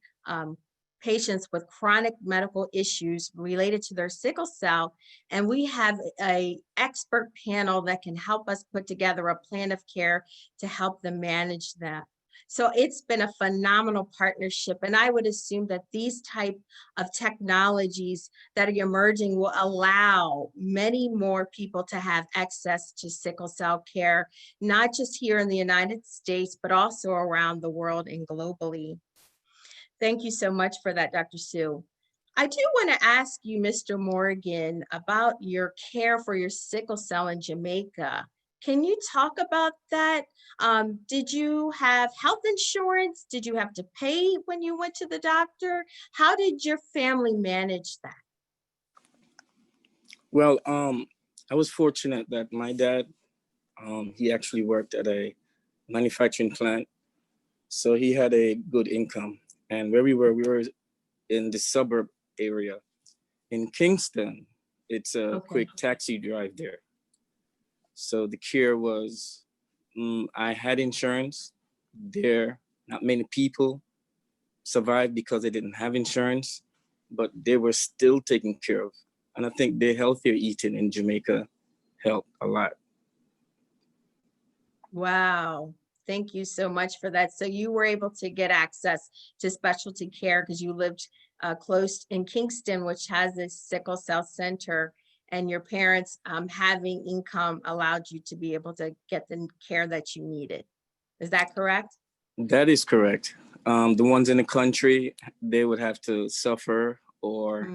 patients with chronic medical issues related to their sickle cell. And we have an expert panel that can help us put together a plan of care to help them manage that. So it's been a phenomenal partnership. And I would assume that these type of technologies that are emerging will allow many more people to have access to sickle cell care, not just here in the United States, but also around the world and globally. Thank you so much for that, Dr. Sue. I do want to ask you, Mr. Morgan, about your care for your sickle cell in Jamaica. Can you talk about that? Did you have health insurance? Did you have to pay when you went to the doctor? How did your family manage that? Well, I was fortunate that my dad, he actually worked at a manufacturing plant. So he had a good income. And where we were in the suburb area. In Kingston, it's a quick taxi drive there. So the care was, I had insurance there. Not many people survived because they didn't have insurance, but they were still taken care of. And I think the healthier eating in Jamaica helped a lot. Wow. Thank you so much for that. So you were able to get access to specialty care because you lived close in Kingston, which has a sickle cell center, and your parents having income allowed you to be able to get the care that you needed. Is that correct? That is correct. The ones in the country, they would have to suffer, or,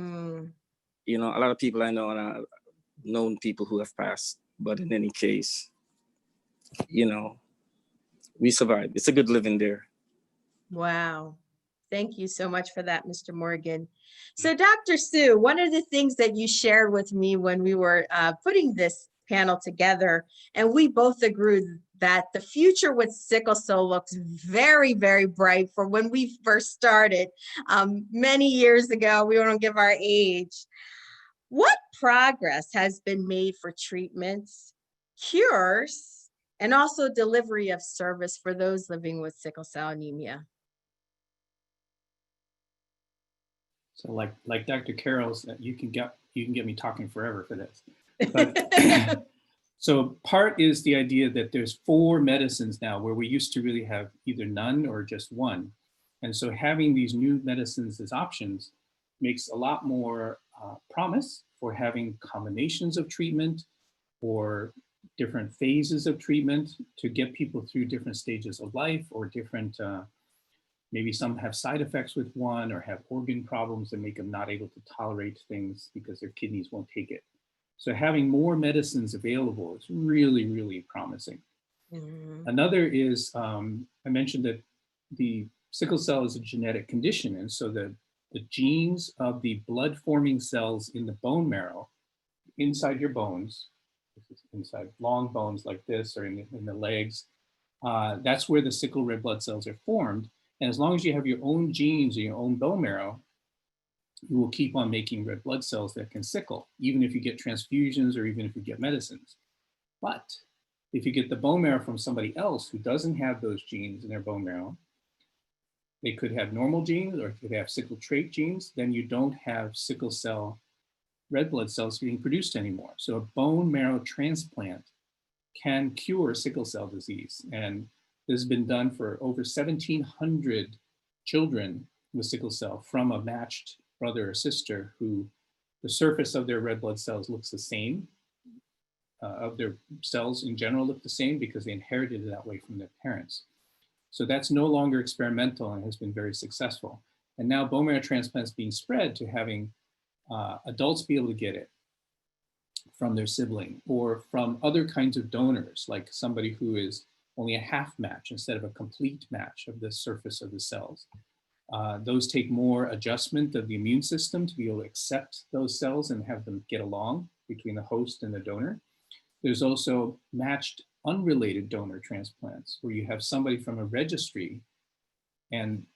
you know, a lot of people I know, and I've known people who have passed, but in any case, you know, we survived. It's a good living there. Wow. Thank you so much for that, Mr. Morgan. So Dr. Sue, one of the things that you shared with me when we were putting this panel together, and we both agreed that the future with sickle cell looks very, very bright for when we first started many years ago. We won't give our age. What progress has been made for treatments, cures, and also delivery of service for those living with sickle cell anemia? So like Dr. Carroll said, you can get me talking forever for this. But, so part is the idea that there's 4 medicines now, where we used to really have either none or just one. And so having these new medicines as options makes a lot more promise for having combinations of treatment or different phases of treatment to get people through different stages of life, or different, maybe some have side effects with one, or have organ problems that make them not able to tolerate things because their kidneys won't take it. So having more medicines available is really, really promising. Another is, I mentioned that the sickle cell is a genetic condition. And so the genes of the blood forming cells in the bone marrow, inside your bones, inside long bones like this, or in the legs, that's where the sickle red blood cells are formed. And as long as you have your own genes or your own bone marrow, you will keep on making red blood cells that can sickle, even if you get transfusions or even if you get medicines. But if you get the bone marrow from somebody else who doesn't have those genes in their bone marrow, they could have normal genes or could have sickle trait genes, then you don't have sickle cell red blood cells being produced anymore. So a bone marrow transplant can cure sickle cell disease. And this has been done for over 1,700 children with sickle cell from a matched brother or sister who the surface of their red blood cells looks the same, of their cells in general look the same because they inherited it that way from their parents. So that's no longer experimental and has been very successful. And now bone marrow transplants being spread to having adults be able to get it from their sibling or from other kinds of donors, like somebody who is only a half match instead of a complete match of the surface of the cells. Those take more adjustment of the immune system to be able to accept those cells and have them get along between the host and the donor. There's also matched unrelated donor transplants where you have somebody from a registry and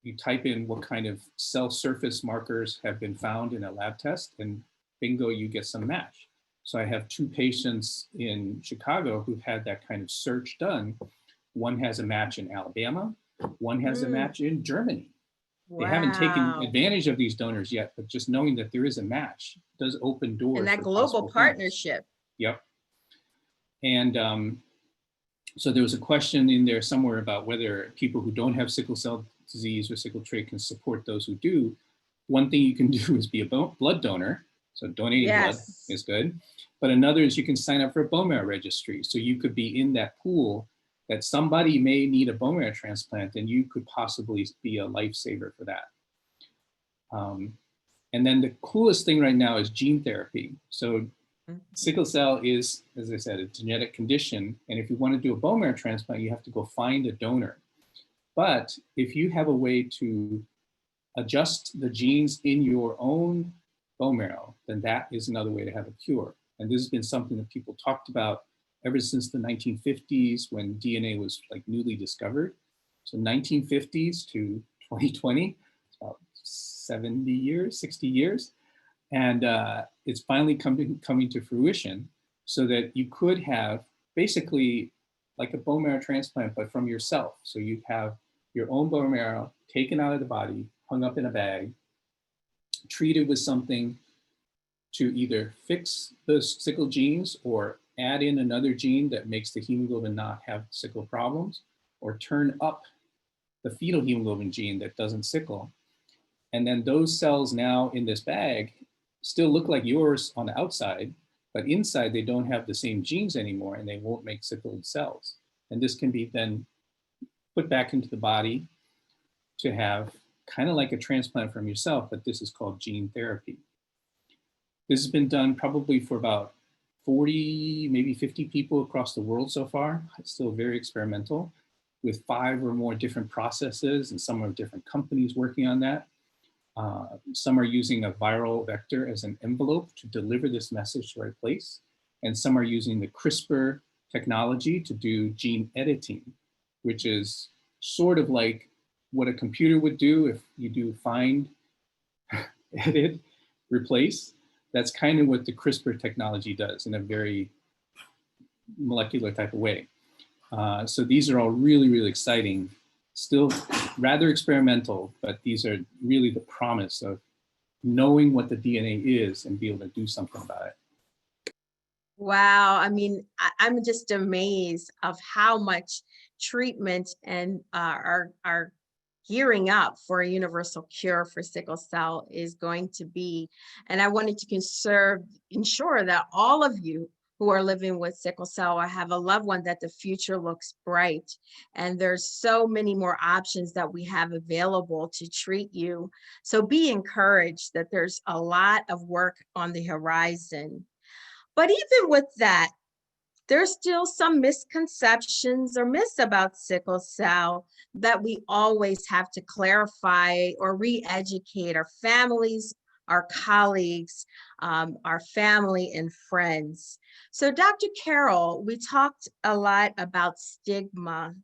you type in what kind of cell surface markers have been found in a lab test, and bingo, you get some match. So I have 2 patients in Chicago who've had that kind of search done. One has a match in Alabama, one has a match in Germany. They haven't taken Wow. advantage of these donors yet, but just knowing that there is a match does open doors. And that for global possible things. partnership. Yep. And so there was a question in there somewhere about whether people who don't have sickle cell disease or sickle trait can support those who do. One thing you can do is be a blood donor. So donating blood is good. But another is you can sign up for a bone marrow registry. So you could be in that pool that somebody may need a bone marrow transplant and you could possibly be a lifesaver for that. And then the coolest thing right now is gene therapy. So sickle cell is, as I said, a genetic condition. And if you want to do a bone marrow transplant, you have to go find a donor. But if you have a way to adjust the genes in your own bone marrow, then that is another way to have a cure. And this has been something that people talked about ever since the 1950s when DNA was like newly discovered. So 1950s to 2020, it's about 70 years, 60 years. And it's finally coming to fruition so that you could have basically like a bone marrow transplant, but from yourself. So you have your own bone marrow taken out of the body, hung up in a bag, treated with something to either fix the sickle genes or add in another gene that makes the hemoglobin not have sickle problems, or turn up the fetal hemoglobin gene that doesn't sickle. And then those cells now in this bag still look like yours on the outside, but inside they don't have the same genes anymore and they won't make sickled cells. And this can be then put back into the body to have kind of like a transplant from yourself, but this is called gene therapy. This has been done probably for about 40, maybe 50 people across the world so far. It's still very experimental with 5 or more different processes, and some are different companies working on that. Some are using a viral vector as an envelope to deliver this message to the right place. And some are using the CRISPR technology to do gene editing, which is sort of like what a computer would do if you do find, edit, replace. That's kind of what the CRISPR technology does in a very molecular type of way. So these are all really, really exciting, still rather experimental, but these are really the promise of knowing what the DNA is and be able to do something about it. Wow. I mean, I'm just amazed of how much treatment and are gearing up for a universal cure for sickle cell is going to be. And I wanted to ensure that all of you who are living with sickle cell or have a loved one, that the future looks bright. And there's so many more options that we have available to treat you. So be encouraged that there's a lot of work on the horizon. But even with that, there's still some misconceptions or myths about sickle cell that we always have to clarify or re-educate our families, our colleagues, our family and friends. So Dr. Carroll, we talked a lot about stigma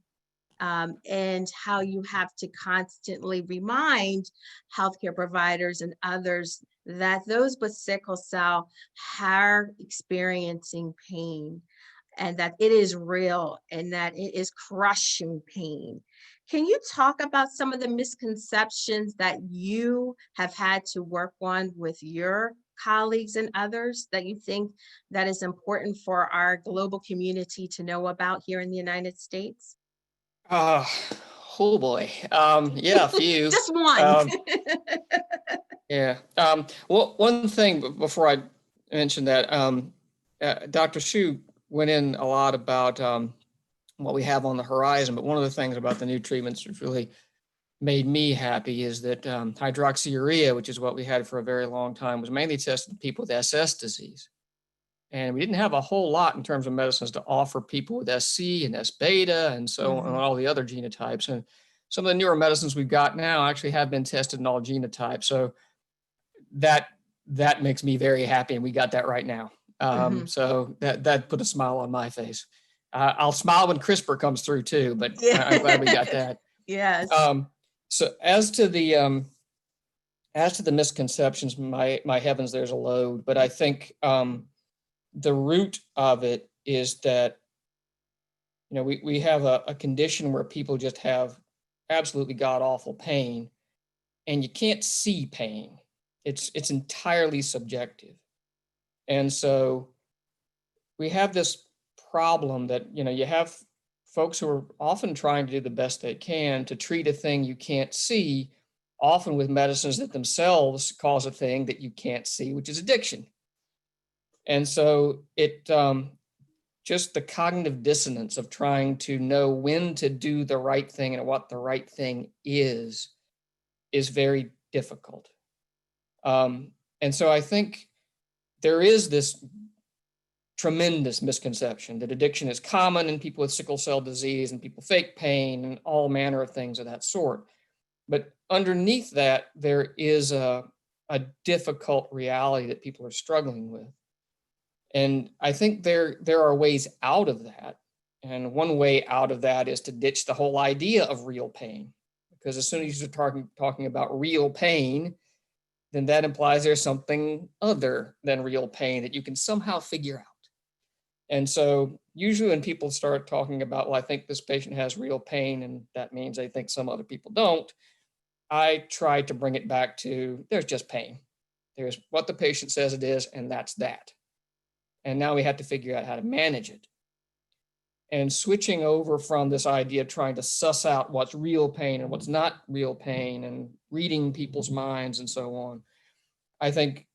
and how you have to constantly remind healthcare providers and others that those with sickle cell are experiencing pain, and that it is real and that it is crushing pain. Can you talk about some of the misconceptions that you have had to work on with your colleagues and others that you think that is important for our global community to know about here in the United States? Oh boy. Yeah, a few. Just one. Yeah. Well, one thing before I mention that, Dr. Hsu went in a lot about what we have on the horizon, but one of the things about the new treatments that really made me happy is that hydroxyurea, which is what we had for a very long time, was mainly tested in people with SS disease. And we didn't have a whole lot in terms of medicines to offer people with SC and S beta and so on, and all the other genotypes. And some of the newer medicines we've got now actually have been tested in all genotypes. So that makes me very happy, and we got that right now. So that put a smile on my face. I'll smile when CRISPR comes through too, but I'm glad we got that. Yes. So as to the misconceptions, my heavens, there's a load. But I think the root of it is that, you know, we have a condition where people just have absolutely god awful pain, and you can't see pain. It's entirely subjective. And so we have this problem that, you have folks who are often trying to do the best they can to treat a thing you can't see, often with medicines that themselves cause a thing that you can't see, which is addiction. And so just the cognitive dissonance of trying to know when to do the right thing and what the right thing is very difficult. And so I think there is this tremendous misconception that addiction is common in people with sickle cell disease and people fake pain and all manner of things of that sort. But underneath that, there is a difficult reality that people are struggling with. And I think there are ways out of that. And one way out of that is to ditch the whole idea of real pain. Because as soon as you start talking about real pain, then that implies there's something other than real pain that you can somehow figure out. And so usually when people start talking about, well, I think this patient has real pain, and that means they think some other people don't, I try to bring it back to there's just pain. There's what the patient says it is, and that's that. And now we have to figure out how to manage it. And switching over from this idea of trying to suss out what's real pain and what's not real pain and reading people's minds and so on, I think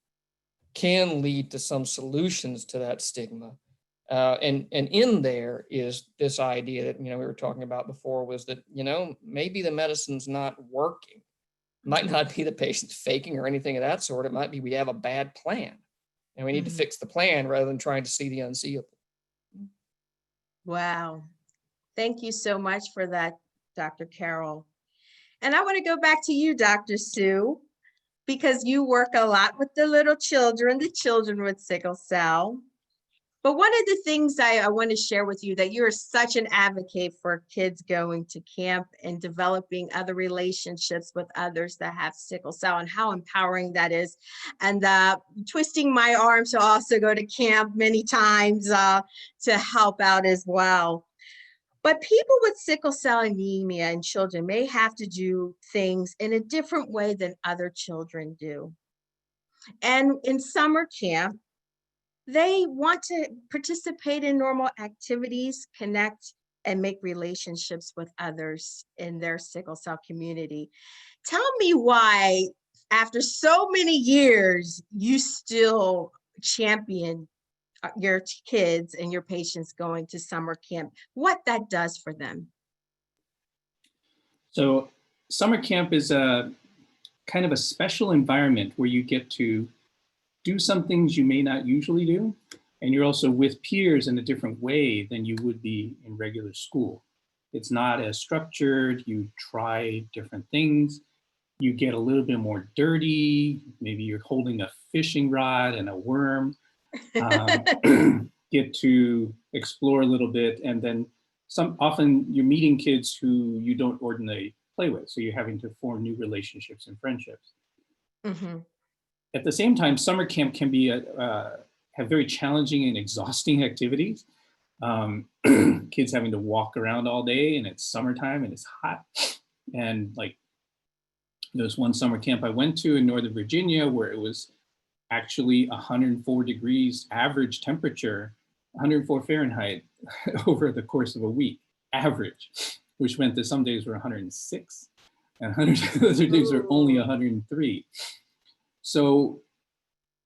can lead to some solutions to that stigma. And in there is this idea that, we were talking about before, was that, maybe the medicine's not working. It might not be the patient's faking or anything of that sort. It might be we have a bad plan and we need to fix the plan rather than trying to see the unseeable. Wow. Thank you so much for that, Dr. Carroll. And I want to go back to you, Dr. Sue, because you work a lot with the little children, the children with sickle cell. But one of the things I want to share with you, that you're such an advocate for kids going to camp and developing other relationships with others that have sickle cell, and how empowering that is. And twisting my arm to also go to camp many times to help out as well. But people with sickle cell anemia and children may have to do things in a different way than other children do. And in summer camp, they want to participate in normal activities, connect, and make relationships with others in their sickle cell community. Tell me why, after so many years, you still champion your kids and your patients going to summer camp, what that does for them. So summer camp is a kind of a special environment where you get to do some things you may not usually do. And you're also with peers in a different way than you would be in regular school. It's not as structured. You try different things. You get a little bit more dirty. Maybe you're holding a fishing rod and a worm. Get to explore a little bit. And then often you're meeting kids who you don't ordinarily play with. So you're having to form new relationships and friendships. Mm-hmm. At the same time, summer camp can be have very challenging and exhausting activities. Kids having to walk around all day, and it's summertime and it's hot. And like, there's one summer camp I went to in Northern Virginia where it was actually 104 degrees average temperature, 104 Fahrenheit over the course of a week, average, which meant that some days were 106 and other days were only 103. So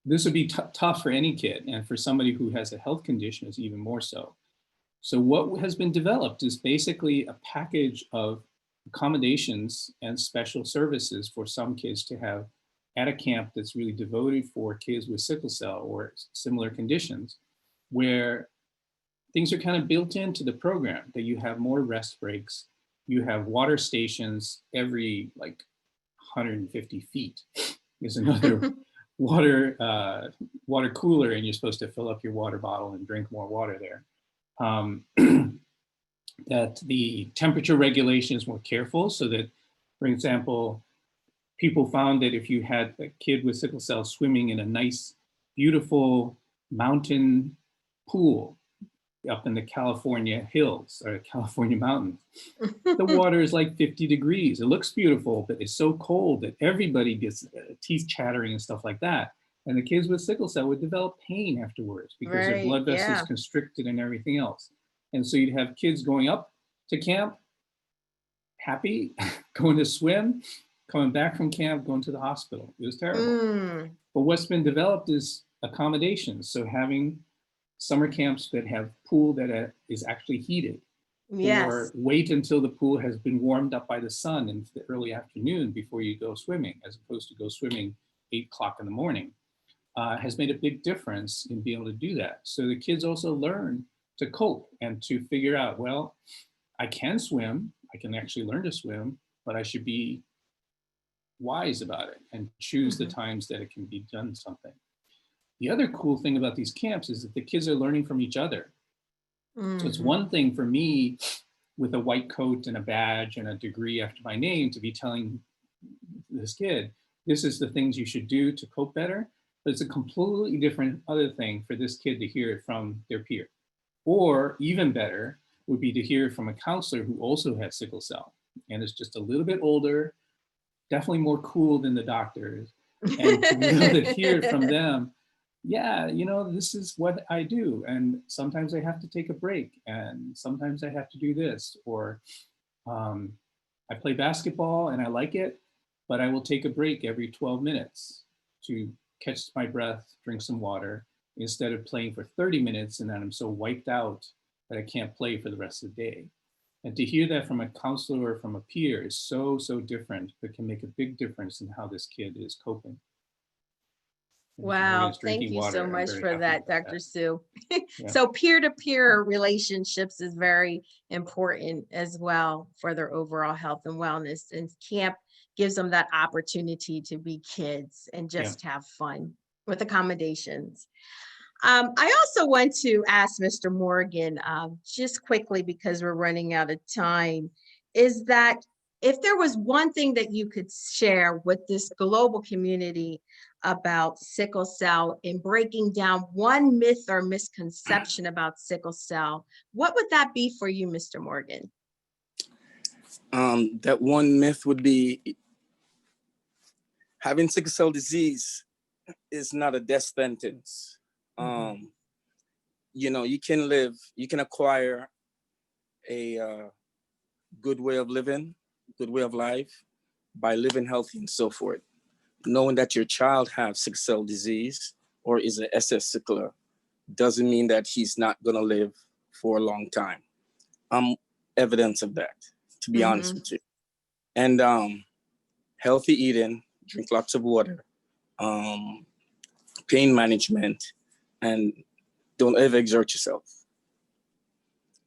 this would be tough for any kid, and for somebody who has a health condition is even more so. So what has been developed is basically a package of accommodations and special services for some kids to have at a camp that's really devoted for kids with sickle cell or similar conditions, where things are kind of built into the program, that you have more rest breaks, you have water stations every like 150 feet. There's another water cooler, and you're supposed to fill up your water bottle and drink more water there. That the temperature regulation is more careful, so that, for example, people found that if you had a kid with sickle cell swimming in a nice, beautiful mountain pool, up in the California hills or California mountains. The water is like 50 degrees. It looks beautiful, but it's so cold that everybody gets teeth chattering and stuff like that. And the kids with sickle cell would develop pain afterwards because their blood vessels constricted and everything else. And so you'd have kids going up to camp, happy, going to swim, coming back from camp, going to the hospital. It was terrible. But what's been developed is accommodations. So having summer camps that have pool that is actually heated. Or wait until the pool has been warmed up by the sun in the early afternoon before you go swimming, as opposed to go swimming 8 o'clock in the morning, has made a big difference in being able to do that. So the kids also learn to cope and to figure out, well, I can swim, I can actually learn to swim, but I should be wise about it and choose the times that it can be done something. The other cool thing about these camps is that the kids are learning from each other. So it's one thing for me with a white coat and a badge and a degree after my name to be telling this kid, this is the things you should do to cope better. But it's a completely different other thing for this kid to hear it from their peer. Or even better would be to hear it from a counselor who also has sickle cell and is just a little bit older, definitely more cool than the doctors, and to be able to hear it from them. Yeah, you know, this is what I do. And sometimes I have to take a break and sometimes I have to do this. Or I play basketball and I like it, but I will take a break every 12 minutes to catch my breath, drink some water, instead of playing for 30 minutes and then I'm so wiped out that I can't play for the rest of the day. And to hear that from a counselor or from a peer is so, so different, but can make a big difference in how this kid is coping. Wow, thank you so much for that, Dr. Sue. So peer-to-peer relationships is very important as well for their overall health and wellness. And camp gives them that opportunity to be kids and just have fun with accommodations. I also want to ask Mr. Morgan, just quickly because we're running out of time, is that if there was one thing that you could share with this global community about sickle cell and breaking down one myth or misconception about sickle cell, what would that be for you, Mr. Morgan? That one myth would be having sickle cell disease is not a death sentence. You know, you can acquire a good way of living, good way of life by living healthy and so forth. Knowing that your child has sickle cell disease or is an SS sickler doesn't mean that he's not gonna live for a long time. Evidence of that, to be honest with you. And healthy eating, drink lots of water, pain management, and don't ever exert yourself.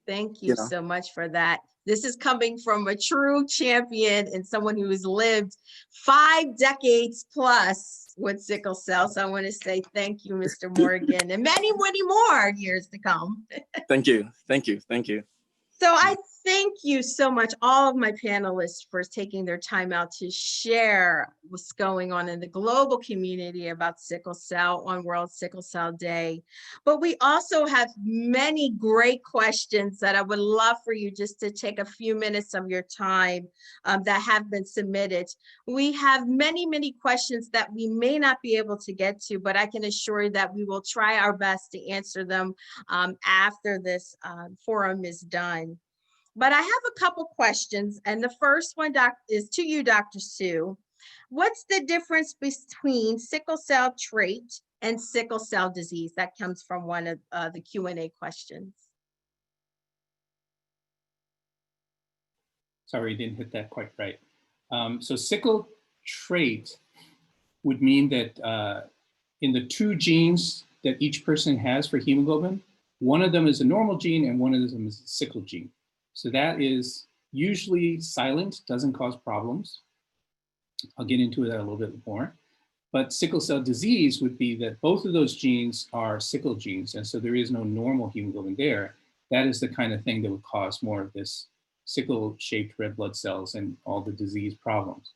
Thank you so much for that. This is coming from a true champion and someone who has lived 5 decades plus with sickle cell. So I want to say thank you, Mr. Morgan, and many, many more years to come. Thank you. Thank you. Thank you. So I thank you so much, all of my panelists, for taking their time out to share what's going on in the global community about sickle cell on World Sickle Cell Day. But we also have many great questions that I would love for you just to take a few minutes of your time that have been submitted. We have many, many questions that we may not be able to get to, but I can assure you that we will try our best to answer them after this forum is done. But I have a couple questions, and the first one is to you, Dr. Sue. What's the difference between sickle cell trait and sickle cell disease? That comes from one of the Q&A questions. Sorry, I didn't hit that quite right. So sickle trait would mean that in the 2 genes that each person has for hemoglobin, one of them is a normal gene and one of them is a sickle gene. So that is usually silent, doesn't cause problems. I'll get into that a little bit more. But sickle cell disease would be that both of those genes are sickle genes, and so there is no normal hemoglobin there. That is the kind of thing that would cause more of this sickle-shaped red blood cells and all the disease problems.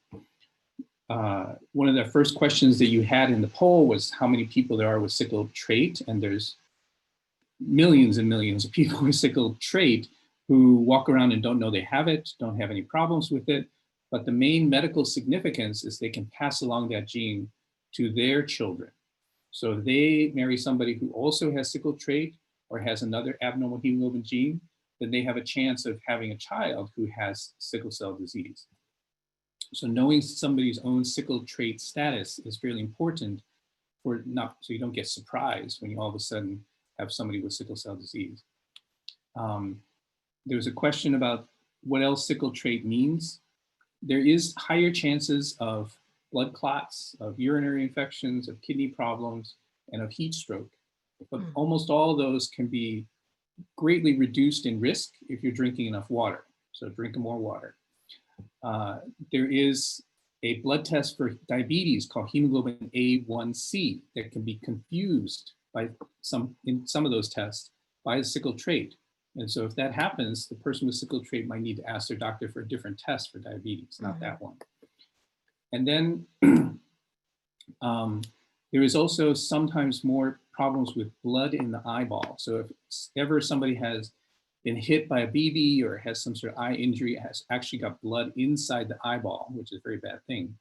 One of the first questions that you had in the poll was how many people there are with sickle trait, and there's millions and millions of people with sickle trait who walk around and don't know they have it, don't have any problems with it. But the main medical significance is they can pass along that gene to their children. So if they marry somebody who also has sickle trait or has another abnormal hemoglobin gene, then they have a chance of having a child who has sickle cell disease. So knowing somebody's own sickle trait status is fairly important for not, so you don't get surprised when you all of a sudden have somebody with sickle cell disease. There was a question about what else sickle trait means. There is higher chances of blood clots, of urinary infections, of kidney problems, and of heat stroke. But almost all those can be greatly reduced in risk if you're drinking enough water. So drink more water. There is a blood test for diabetes called hemoglobin A1C that can be confused by in some of those tests by the sickle trait. And so if that happens, the person with sickle trait might need to ask their doctor for a different test for diabetes, not that one. And then there is also sometimes more problems with blood in the eyeball. So if ever somebody has been hit by a BB or has some sort of eye injury, has actually got blood inside the eyeball, which is a very bad thing.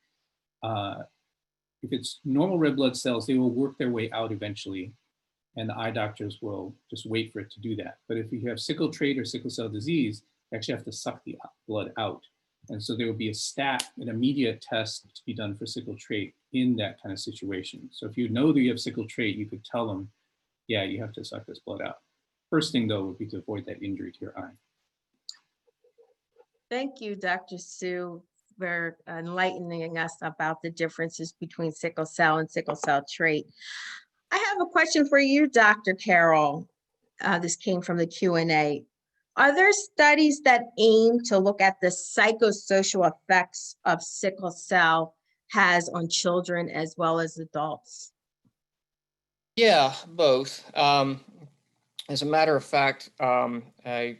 If it's normal red blood cells, they will work their way out eventually, and the eye doctors will just wait for it to do that. But if you have sickle trait or sickle cell disease, you actually have to suck the blood out. And so there will be an immediate test to be done for sickle trait in that kind of situation. So if you know that you have sickle trait, you could tell them, yeah, you have to suck this blood out. First thing though would be to avoid that injury to your eye. Thank you, Dr. Sue, for enlightening us about the differences between sickle cell and sickle cell trait. I have a question for you, Dr. Carroll. This came from the Q&A. Are there studies that aim to look at the psychosocial effects of sickle cell has on children as well as adults? Yeah, both. As a matter of fact, I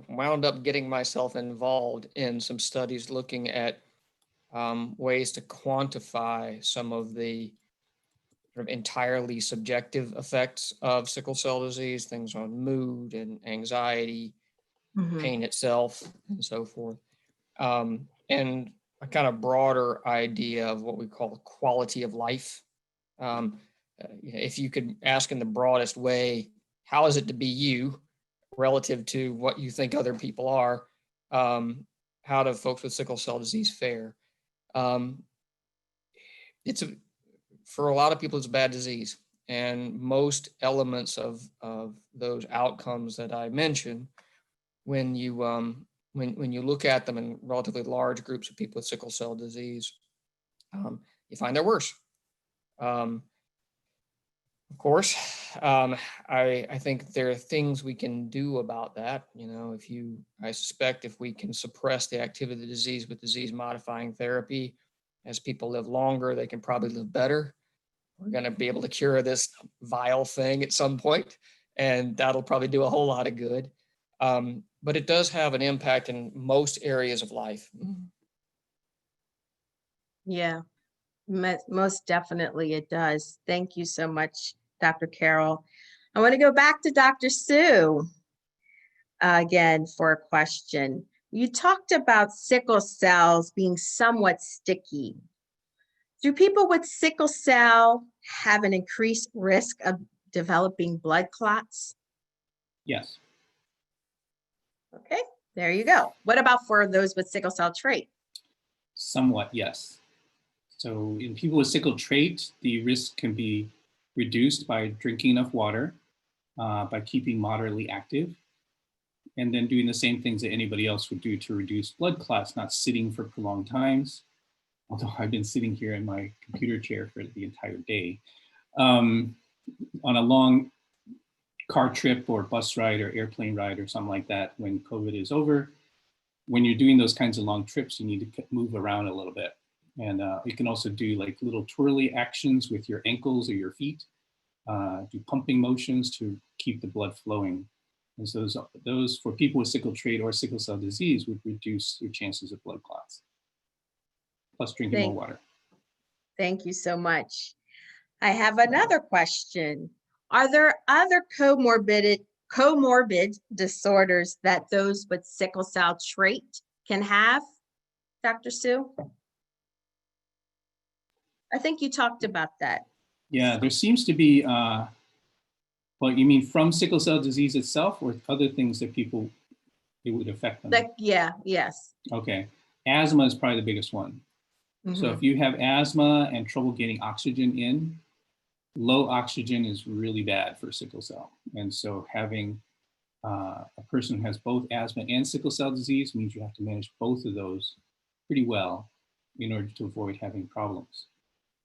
wound up getting myself involved in some studies looking at ways to quantify some of the sort of entirely subjective effects of sickle cell disease, things on mood and anxiety, pain itself, and so forth. And a kind of broader idea of what we call quality of life. If you could ask in the broadest way, how is it to be you relative to what you think other people are? How do folks with sickle cell disease fare? For a lot of people, it's a bad disease. And most elements of those outcomes that I mentioned, when you look at them in relatively large groups of people with sickle cell disease, you find they're worse. Of course, I think there are things we can do about that. You know, I suspect if we can suppress the activity of the disease with disease-modifying therapy, as people live longer, they can probably live better. We're going to be able to cure this vile thing at some point, and that'll probably do a whole lot of good. But it does have an impact in most areas of life. Yeah, most definitely it does. Thank you so much, Dr. Carroll. I want to go back to Dr. Sue again for a question. You talked about sickle cells being somewhat sticky. Do people with sickle cell have an increased risk of developing blood clots? Yes. Okay, there you go. What about for those with sickle cell trait? Somewhat, yes. So in people with sickle trait, the risk can be reduced by drinking enough water, by keeping moderately active, and then doing the same things that anybody else would do to reduce blood clots, not sitting for prolonged times. Although I've been sitting here in my computer chair for the entire day. On a long car trip or bus ride or airplane ride or something like that, when COVID is over, when you're doing those kinds of long trips, you need to move around a little bit. And you can also do like little twirly actions with your ankles or your feet, do pumping motions to keep the blood flowing. And so those for people with sickle trait or sickle cell disease would reduce your chances of blood clots. Plus drinking more water. Thank you so much. I have another question. Are there other comorbid disorders that those with sickle cell trait can have, Dr. Sue? I think you talked about that. Yeah, there seems to be, well, you mean from sickle cell disease itself or other things that people, it would affect them? Like, yeah, yes. Okay, asthma is probably the biggest one. So Mhm. if you have asthma and trouble getting oxygen in, low oxygen is really bad for sickle cell. And so having a person who has both asthma and sickle cell disease means you have to manage both of those pretty well in order to avoid having problems.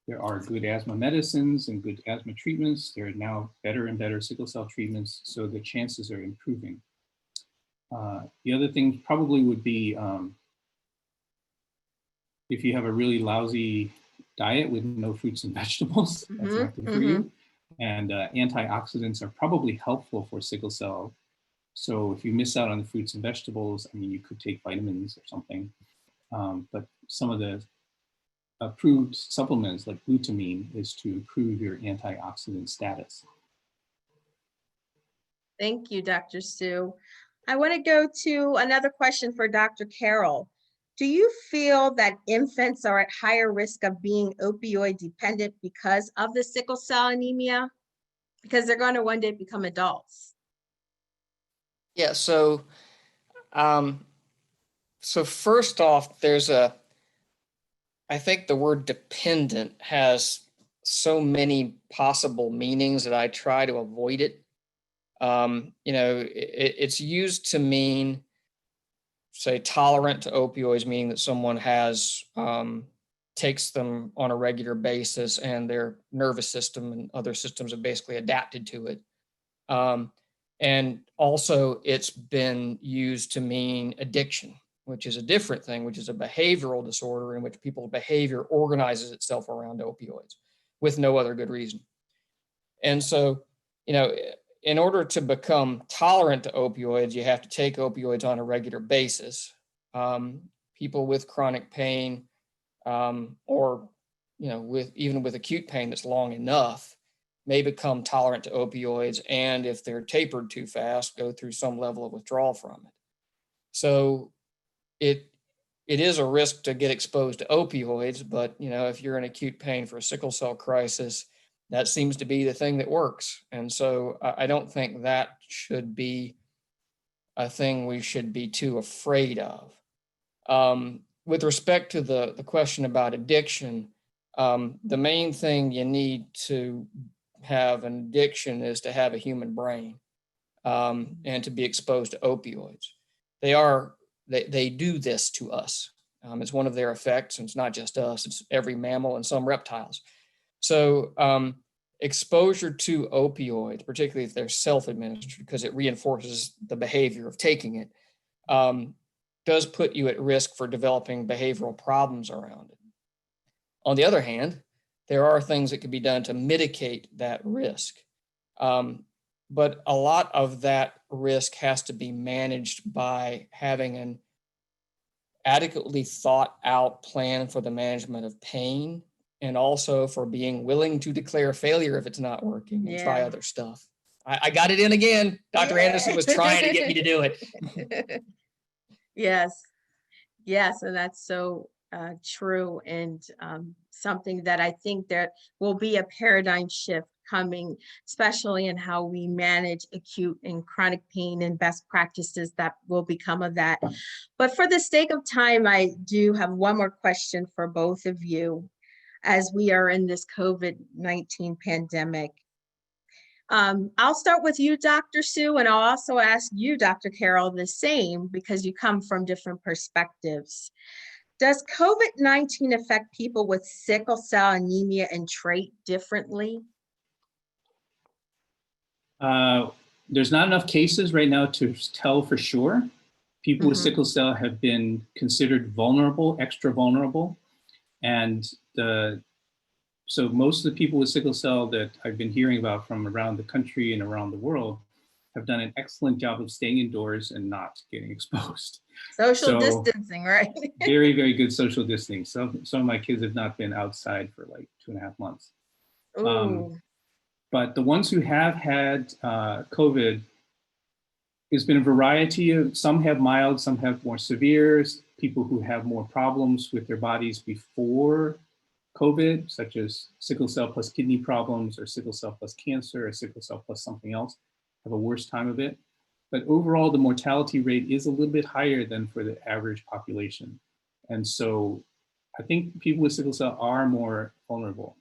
There are good asthma medicines and good asthma treatments. There are now better and better sickle cell treatments, so the chances are improving. The other thing probably would be if you have a really lousy diet with no fruits and vegetables, that's not good for you. And antioxidants are probably helpful for sickle cell. So if you miss out on the fruits and vegetables, I mean, you could take vitamins or something. But some of the approved supplements like glutamine is to improve your antioxidant status. Thank you, Dr. Sue. I want to go to another question for Dr. Carroll. Do you feel that infants are at higher risk of being opioid dependent because of the sickle cell anemia? Because they're going to one day become adults. Yeah, so first off, I think the word dependent has so many possible meanings that I try to avoid it. It's used to mean, say, tolerant to opioids, meaning that someone has takes them on a regular basis and their nervous system and other systems have basically adapted to it. And also it's been used to mean addiction, which is a different thing, which is a behavioral disorder in which people's behavior organizes itself around opioids with no other good reason. And so, in order to become tolerant to opioids, you have to take opioids on a regular basis. People with chronic pain or, even with acute pain that's long enough may become tolerant to opioids. And if they're tapered too fast, go through some level of withdrawal from it. So it is a risk to get exposed to opioids, but, if you're in acute pain for a sickle cell crisis, that seems to be the thing that works. And so I don't think that should be a thing we should be too afraid of. With respect to the question about addiction, the main thing you need to have an addiction is to have a human brain and to be exposed to opioids. They do this to us. It's one of their effects, and it's not just us, it's every mammal and some reptiles. So exposure to opioids, particularly if they're self-administered, because it reinforces the behavior of taking it, does put you at risk for developing behavioral problems around it. On the other hand, there are things that can be done to mitigate that risk. But a lot of that risk has to be managed by having an adequately thought out plan for the management of pain, and also for being willing to declare failure if it's not working and try other stuff. I got it in again. Dr. Anderson was trying to get me to do it. Yes, and that's so true, and something that I think there will be a paradigm shift coming, especially in how we manage acute and chronic pain and best practices that will become of that. But for the sake of time, I do have one more question for both of you as we are in this COVID-19 pandemic. I'll start with you, Dr. Sue, and I'll also ask you, Dr. Carroll, the same, because you come from different perspectives. Does COVID-19 affect people with sickle cell anemia and trait differently? There's not enough cases right now to tell for sure. People with sickle cell have been considered vulnerable, extra vulnerable. And so most of the people with sickle cell that I've been hearing about from around the country and around the world have done an excellent job of staying indoors and not getting exposed. Social distancing, right? Very, very good social distancing. Some of my kids have not been outside for like 2.5 months. But the ones who have had COVID, there's been a variety of, some have mild, some have more severe, people who have more problems with their bodies before COVID, such as sickle cell plus kidney problems, or sickle cell plus cancer, or sickle cell plus something else, have a worse time of it. But overall, the mortality rate is a little bit higher than for the average population. And so I think people with sickle cell are more vulnerable.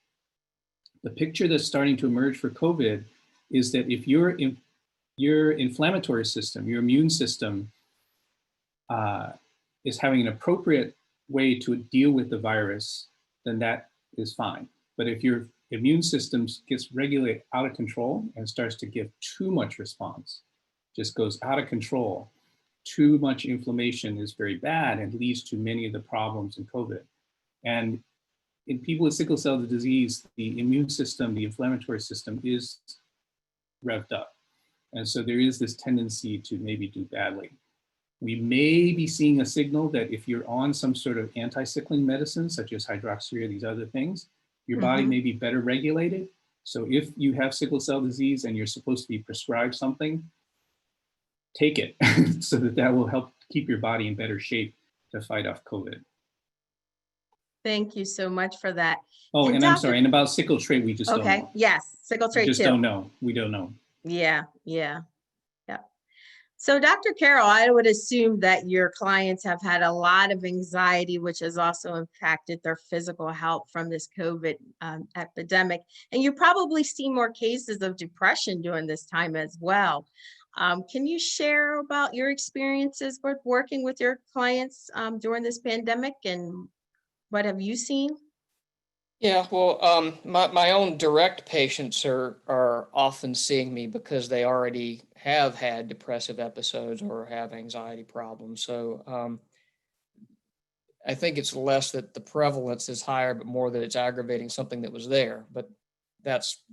The picture that's starting to emerge for COVID is that if your inflammatory system, your immune system is having an appropriate way to deal with the virus, then that is fine. But if your immune system gets regulated out of control and starts to give too much response, just goes out of control, too much inflammation is very bad and leads to many of the problems in COVID. And in people with sickle cell disease, the immune system, the inflammatory system is revved up. And so there is this tendency to maybe do badly. We may be seeing a signal that if you're on some sort of anti-sickling medicine, such as hydroxyurea or these other things, your body may be better regulated. So if you have sickle cell disease and you're supposed to be prescribed something, take it so that will help keep your body in better shape to fight off COVID. Thank you so much for that. Oh, and I'm sorry, and about sickle trait, we just don't know. Okay, yes, sickle We trait just too. don't know. We don't know. Yeah. So Dr. Carroll, I would assume that your clients have had a lot of anxiety, which has also impacted their physical health from this COVID epidemic. And you probably see more cases of depression during this time as well. Can you share about your experiences with working with your clients during this pandemic, and what have you seen? Yeah, well, my own direct patients are often seeing me because they already have had depressive episodes or have anxiety problems. So I think it's less that the prevalence is higher, but more that it's aggravating something that was there. But that's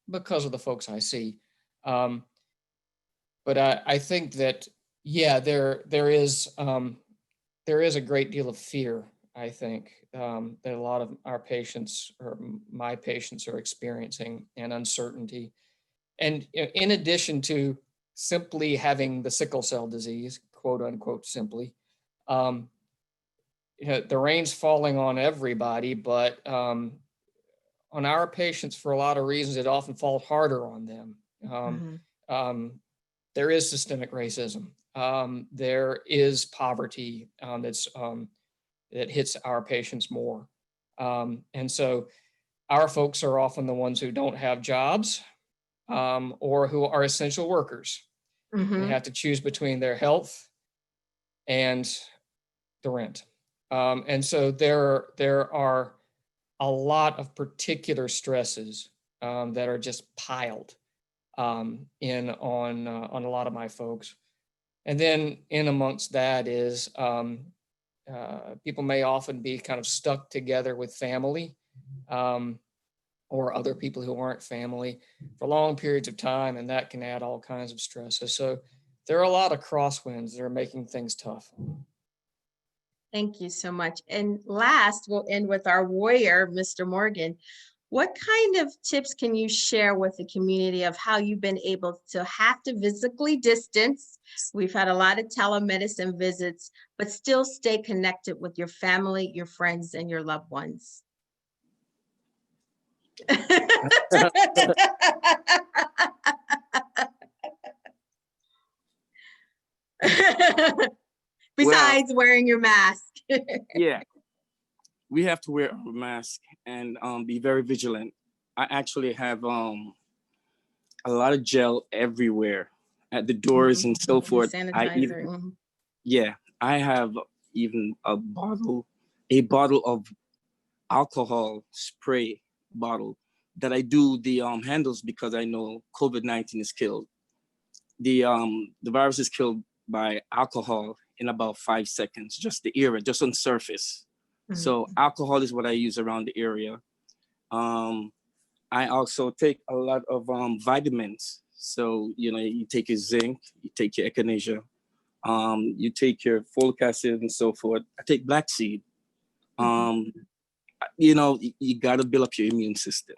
because of the folks I see. But I think that, yeah, there is a great deal of fear, I think, that a lot of our patients or my patients are experiencing, and uncertainty. And in addition to simply having the sickle cell disease, quote unquote, simply, the rain's falling on everybody, but on our patients, for a lot of reasons, it often falls harder on them. There is systemic racism. There is poverty that hits our patients more. And so our folks are often the ones who don't have jobs or who are essential workers. They have to choose between their health and the rent. And so there are a lot of particular stresses that are just piled in on a lot of my folks. And then in amongst that is people may often be kind of stuck together with family or other people who aren't family for long periods of time, and that can add all kinds of stresses. So there are a lot of crosswinds that are making things tough. Thank you so much. And last, we'll end with our warrior, Mr. Morgan. What kind of tips can you share with the community of how you've been able to have to physically distance? We've had a lot of telemedicine visits, but still stay connected with your family, your friends, and your loved ones. Besides wearing your mask. Yeah, we have to wear a mask and be very vigilant. I actually have a lot of gel everywhere at the doors and so forth. Sanitizer. I have even a bottle of alcohol spray bottle that I do the handles because I know COVID-19 is killed. The virus is killed by alcohol in about 5 seconds, just the area, just on surface. So alcohol is what I use around the area. I also take a lot of vitamins. So, you take your zinc, you take your echinacea, you take your folic acid and so forth. I take black seed. You got to build up your immune system.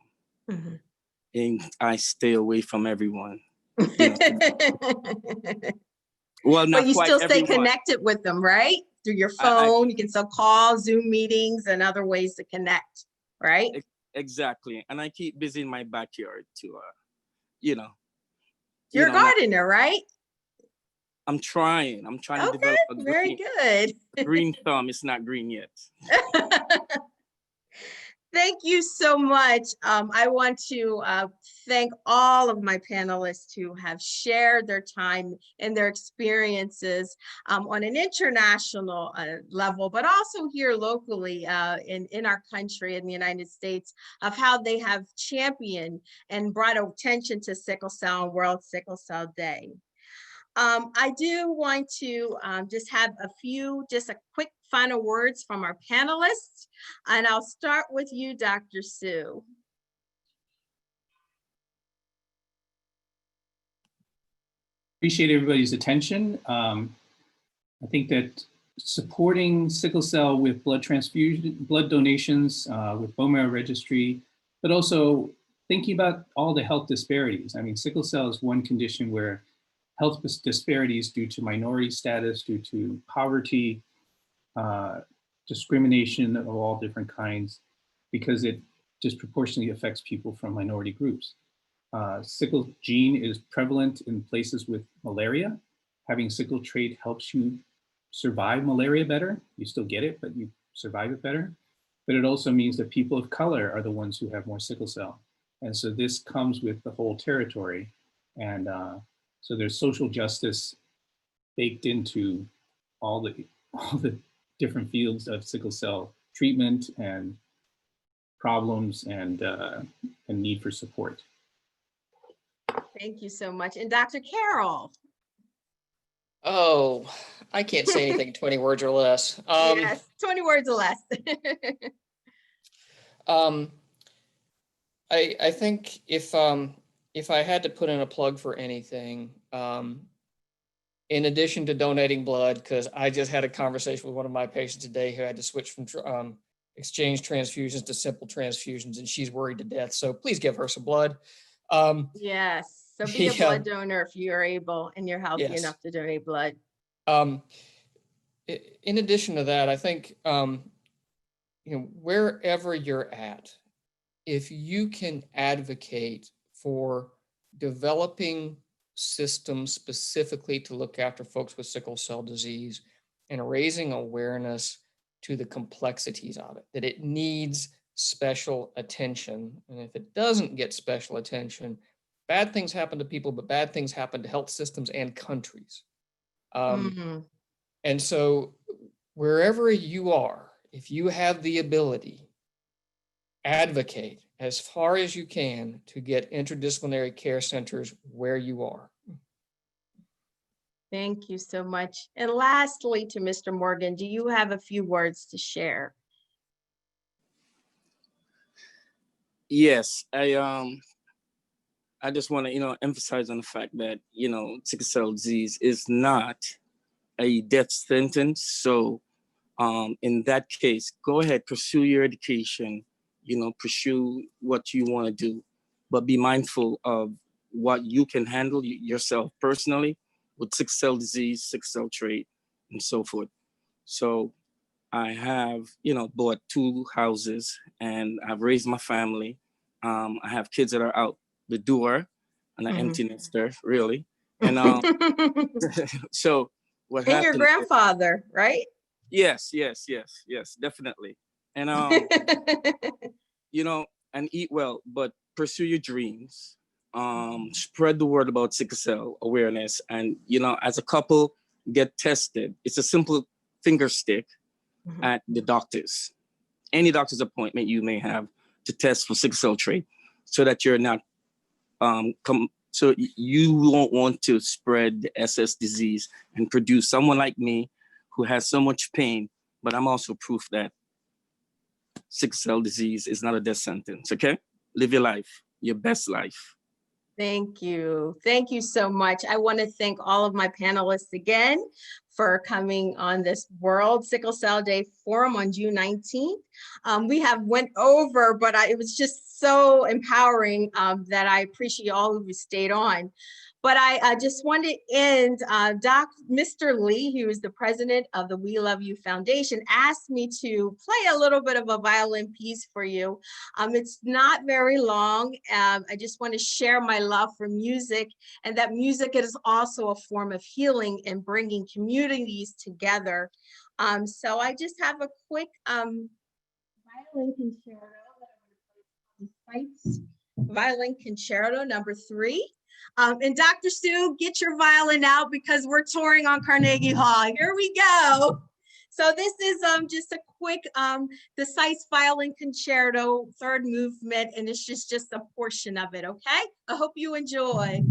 and I stay away from everyone. You know. Well, not But you quite still stay everyone. connected with them, right? Through your I- phone, you can still call, Zoom meetings, and other ways to connect, right? Exactly. And I keep busy in my backyard to, you know, You're a not, gardener, right? I'm trying to Okay, develop a very good. green thumb. It's not green yet. Thank you so much. I want to thank all of my panelists who have shared their time and their experiences on an international level, but also here locally in our country, in the United States, of how they have championed and brought attention to sickle cell on World Sickle Cell Day. I do want to just have a quick final words from our panelists, and I'll start with you, Dr. Sue. Appreciate everybody's attention. I think that supporting sickle cell with blood transfusion, blood donations, with bone marrow registry, but also thinking about all the health disparities. I mean, sickle cell is one condition where health disparities due to minority status, due to poverty, discrimination of all different kinds, because it disproportionately affects people from minority groups. Sickle gene is prevalent in places with malaria. Having sickle trait helps you survive malaria better. You still get it, but you survive it better. But it also means that people of color are the ones who have more sickle cell. And so this comes with the whole territory. And so there's social justice baked into all the different fields of sickle cell treatment and problems and need for support. Thank you so much. And Dr. Carroll. Oh, I can't say anything 20 words or less. Yes, 20 words or less. I think if I had to put in a plug for anything, in addition to donating blood, because I just had a conversation with one of my patients today who had to switch from exchange transfusions to simple transfusions, and she's worried to death. So please give her some blood. Yes. So be a blood donor if you're able and you're healthy enough to donate blood. In addition to that, I think, wherever you're at, if you can advocate for developing systems specifically to look after folks with sickle cell disease and raising awareness to the complexities of it, that it needs special attention. And if it doesn't get special attention, bad things happen to people, but bad things happen to health systems and countries. And so wherever you are, if you have the ability, advocate as far as you can to get interdisciplinary care centers where you are. Thank you so much. And lastly, to Mr. Morgan, do you have a few words to share? Yes, I just want to, emphasize on the fact that, sickle cell disease is not a death sentence. So in that case, go ahead, pursue your education, pursue what you want to do, but be mindful of what you can handle yourself personally with sickle cell disease, sickle cell trait, and so forth. So I have, bought 2 houses and I've raised my family. I have kids that are out the door and an empty nester, really. And so what happened? And your grandfather, right? Yes, definitely. And and eat well, but pursue your dreams. Spread the word about sickle cell awareness, and as a couple, get tested. It's a simple finger stick at the doctor's, any doctor's appointment you may have to test for sickle cell trait, so that you're not so you won't want to spread the SS disease and produce someone like me who has so much pain. But I'm also proof that sickle cell disease is not a death sentence. Okay, live your life, your best life. Thank you. Thank you so much. I want to thank all of my panelists again for coming on this World Sickle Cell Day Forum on June 19th. We have went over, but it was just so empowering that I appreciate all of you stayed on. But I just want to end, Mr. Lee, who is the president of the WeLoveU Foundation, asked me to play a little bit of a violin piece for you. It's not very long. I just want to share my love for music, and that music is also a form of healing and bringing communities together. So I just have a quick violin concerto that I'm going to play. Violin Concerto number 3. And Dr. Sue, get your violin out because we're touring on Carnegie Hall. Here we go. So this is just a quick decise violin concerto, 3rd movement, and it's just a portion of it, okay? I hope you enjoy.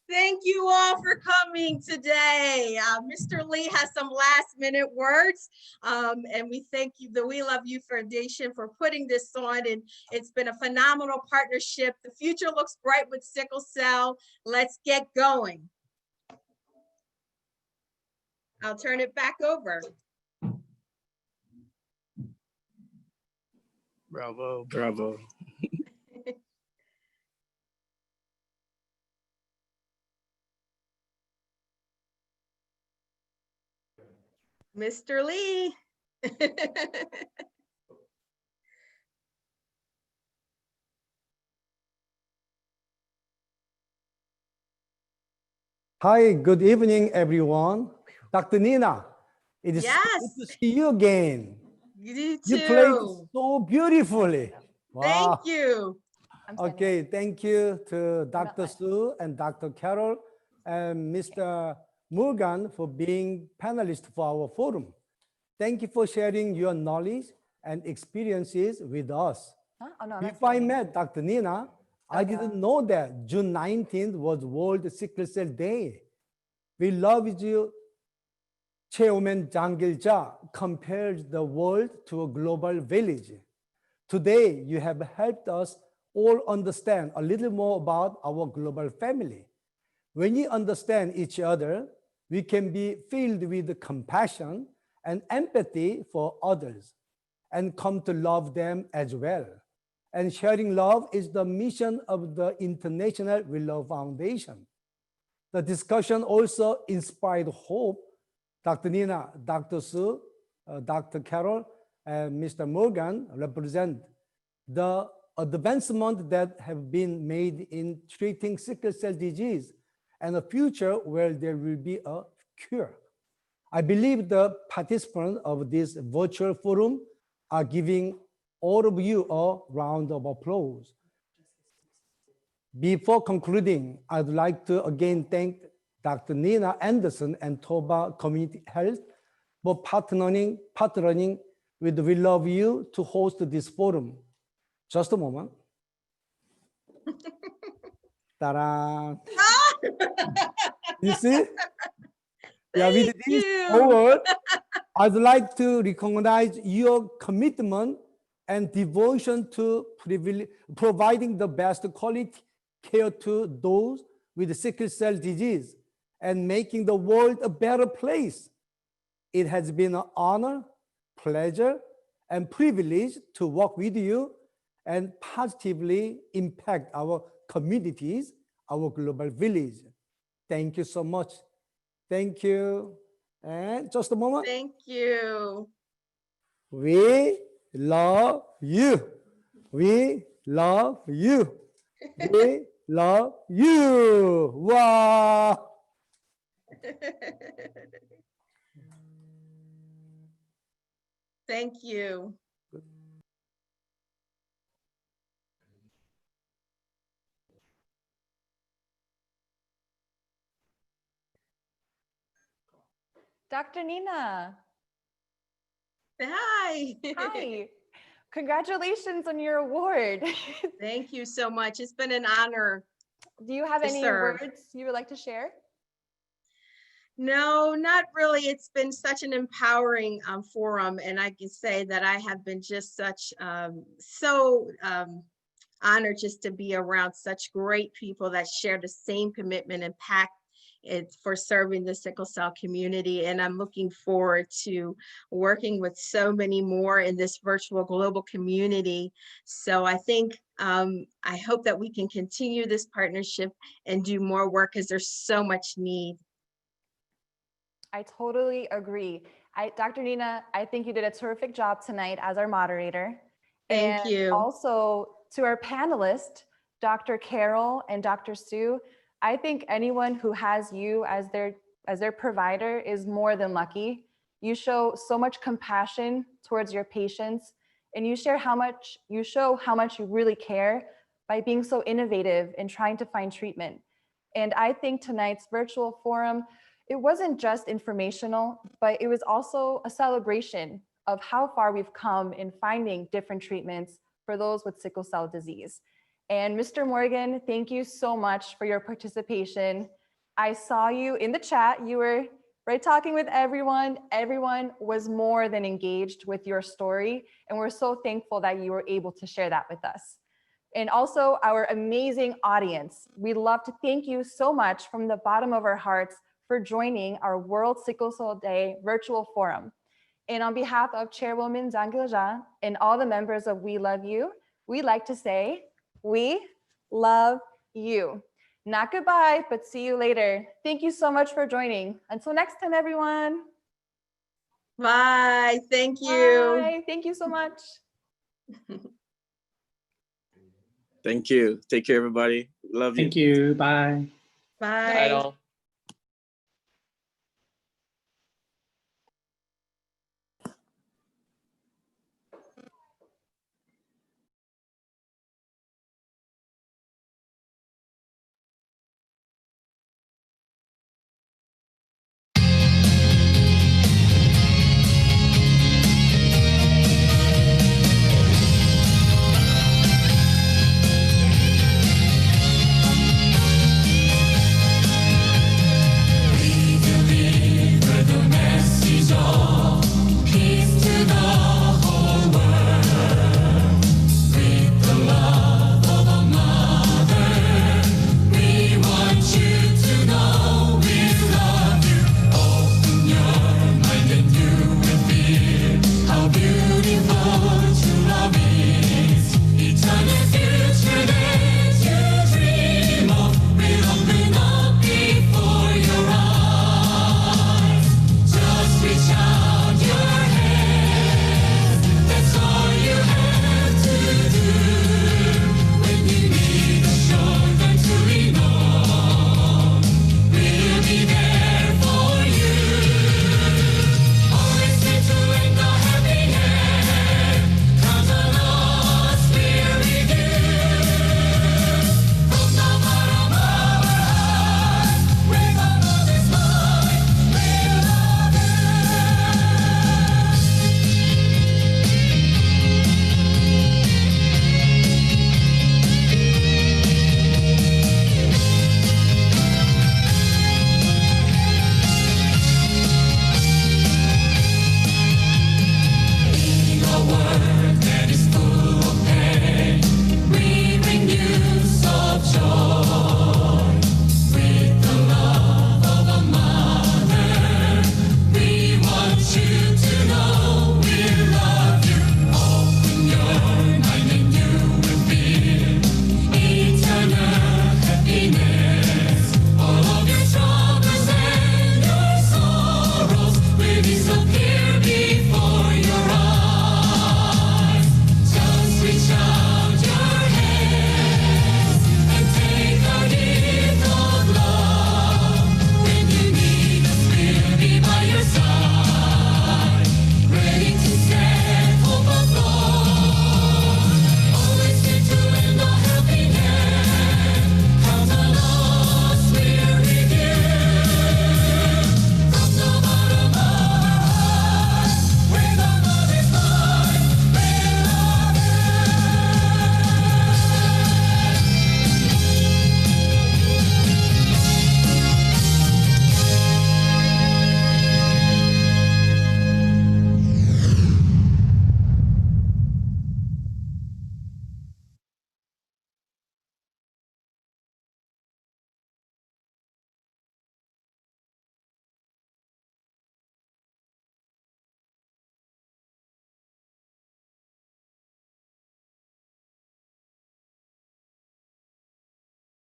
Thank you all for coming today. Mr. Lee has some last minute words, and we thank you, the WeLoveU Foundation, for putting this on, and it's been a phenomenal partnership. The future looks bright with sickle cell. Let's get going. I'll turn it back over. Bravo, bravo. Mr. Lee. Hi, good evening, everyone. Dr. Nina, it is Yes. good to see you again. You too. You played so beautifully. Wow. Thank you. Okay, thank you to Dr. Sue and Dr. Carroll and Mr. Morgan for being panelists for our forum. Thank you for sharing your knowledge and experiences with us. Oh, no, Before I met Dr. Nina, I didn't know that June 19th was World Sickle Cell Day. WeLoveU Chairman Jangil-ja compared the world to a global village. Today, you have helped us all understand a little more about our global family. When we understand each other, we can be filled with compassion and empathy for others and come to love them as well. And sharing love is the mission of the International WeLove Foundation. The discussion also inspired hope. Dr. Nina, Dr. Sue, Dr. Carroll, and Mr. Morgan represent the advancements that have been made in treating sickle cell disease and a future where there will be a cure. I believe the participants of this virtual forum are giving all of you a round of applause. Before concluding, I'd like to again thank Dr. Nina Anderson and TOVA Community Health for partnering with WeLoveU to host this forum. Just a moment. Ta-da! You see? Yeah, with this forward, I'd like to recognize your commitment and devotion to providing the best quality care to those with sickle cell disease and making the world a better place. It has been an honor, pleasure, and privilege to work with you and positively impact our communities, our global village. Thank you so much. Thank you. And just a moment. Thank you. We love you. We love you. We love you. Wow. Thank you. Dr. Nina, Hi. hi. Congratulations on your award. Thank you so much. It's been an honor. Do you have To any serve. words you would like to share? No, not really. It's been such an empowering forum, and I can say that I have been just such honored just to be around such great people that share the same commitment and passion for serving the sickle cell community. And I'm looking forward to working with so many more in this virtual global community. So I think I hope that we can continue this partnership and do more work because there's so much need. I totally agree. Dr. Nina, I think you did a terrific job tonight as our moderator. Thank you. Also to our panelists, Dr. Carroll and Dr. Sue, I think anyone who has you as their provider is more than lucky. You show so much compassion towards your patients, and you show how much you really care by being so innovative in trying to find treatment. And I think tonight's virtual forum, it wasn't just informational, but it was also a celebration of how far we've come in finding different treatments for those with sickle cell disease. And Mr. Morgan, thank you so much for your participation. I saw you in the chat. You were right talking with everyone. Everyone was more than engaged with your story. And we're so thankful that you were able to share that with us. And also our amazing audience. We'd love to thank you so much from the bottom of our hearts for joining our World Sickle Cell Day virtual forum. And on behalf of Chairwoman Zhang Gilja and all the members of WeLoveU, we'd like to say, we love you. Not goodbye, but see you later. Thank you so much for joining. Until next time, everyone. Bye. Thank you. Bye. Thank you so much. Thank you. Take care, everybody. Love you. Thank you. Bye. Bye. Night all.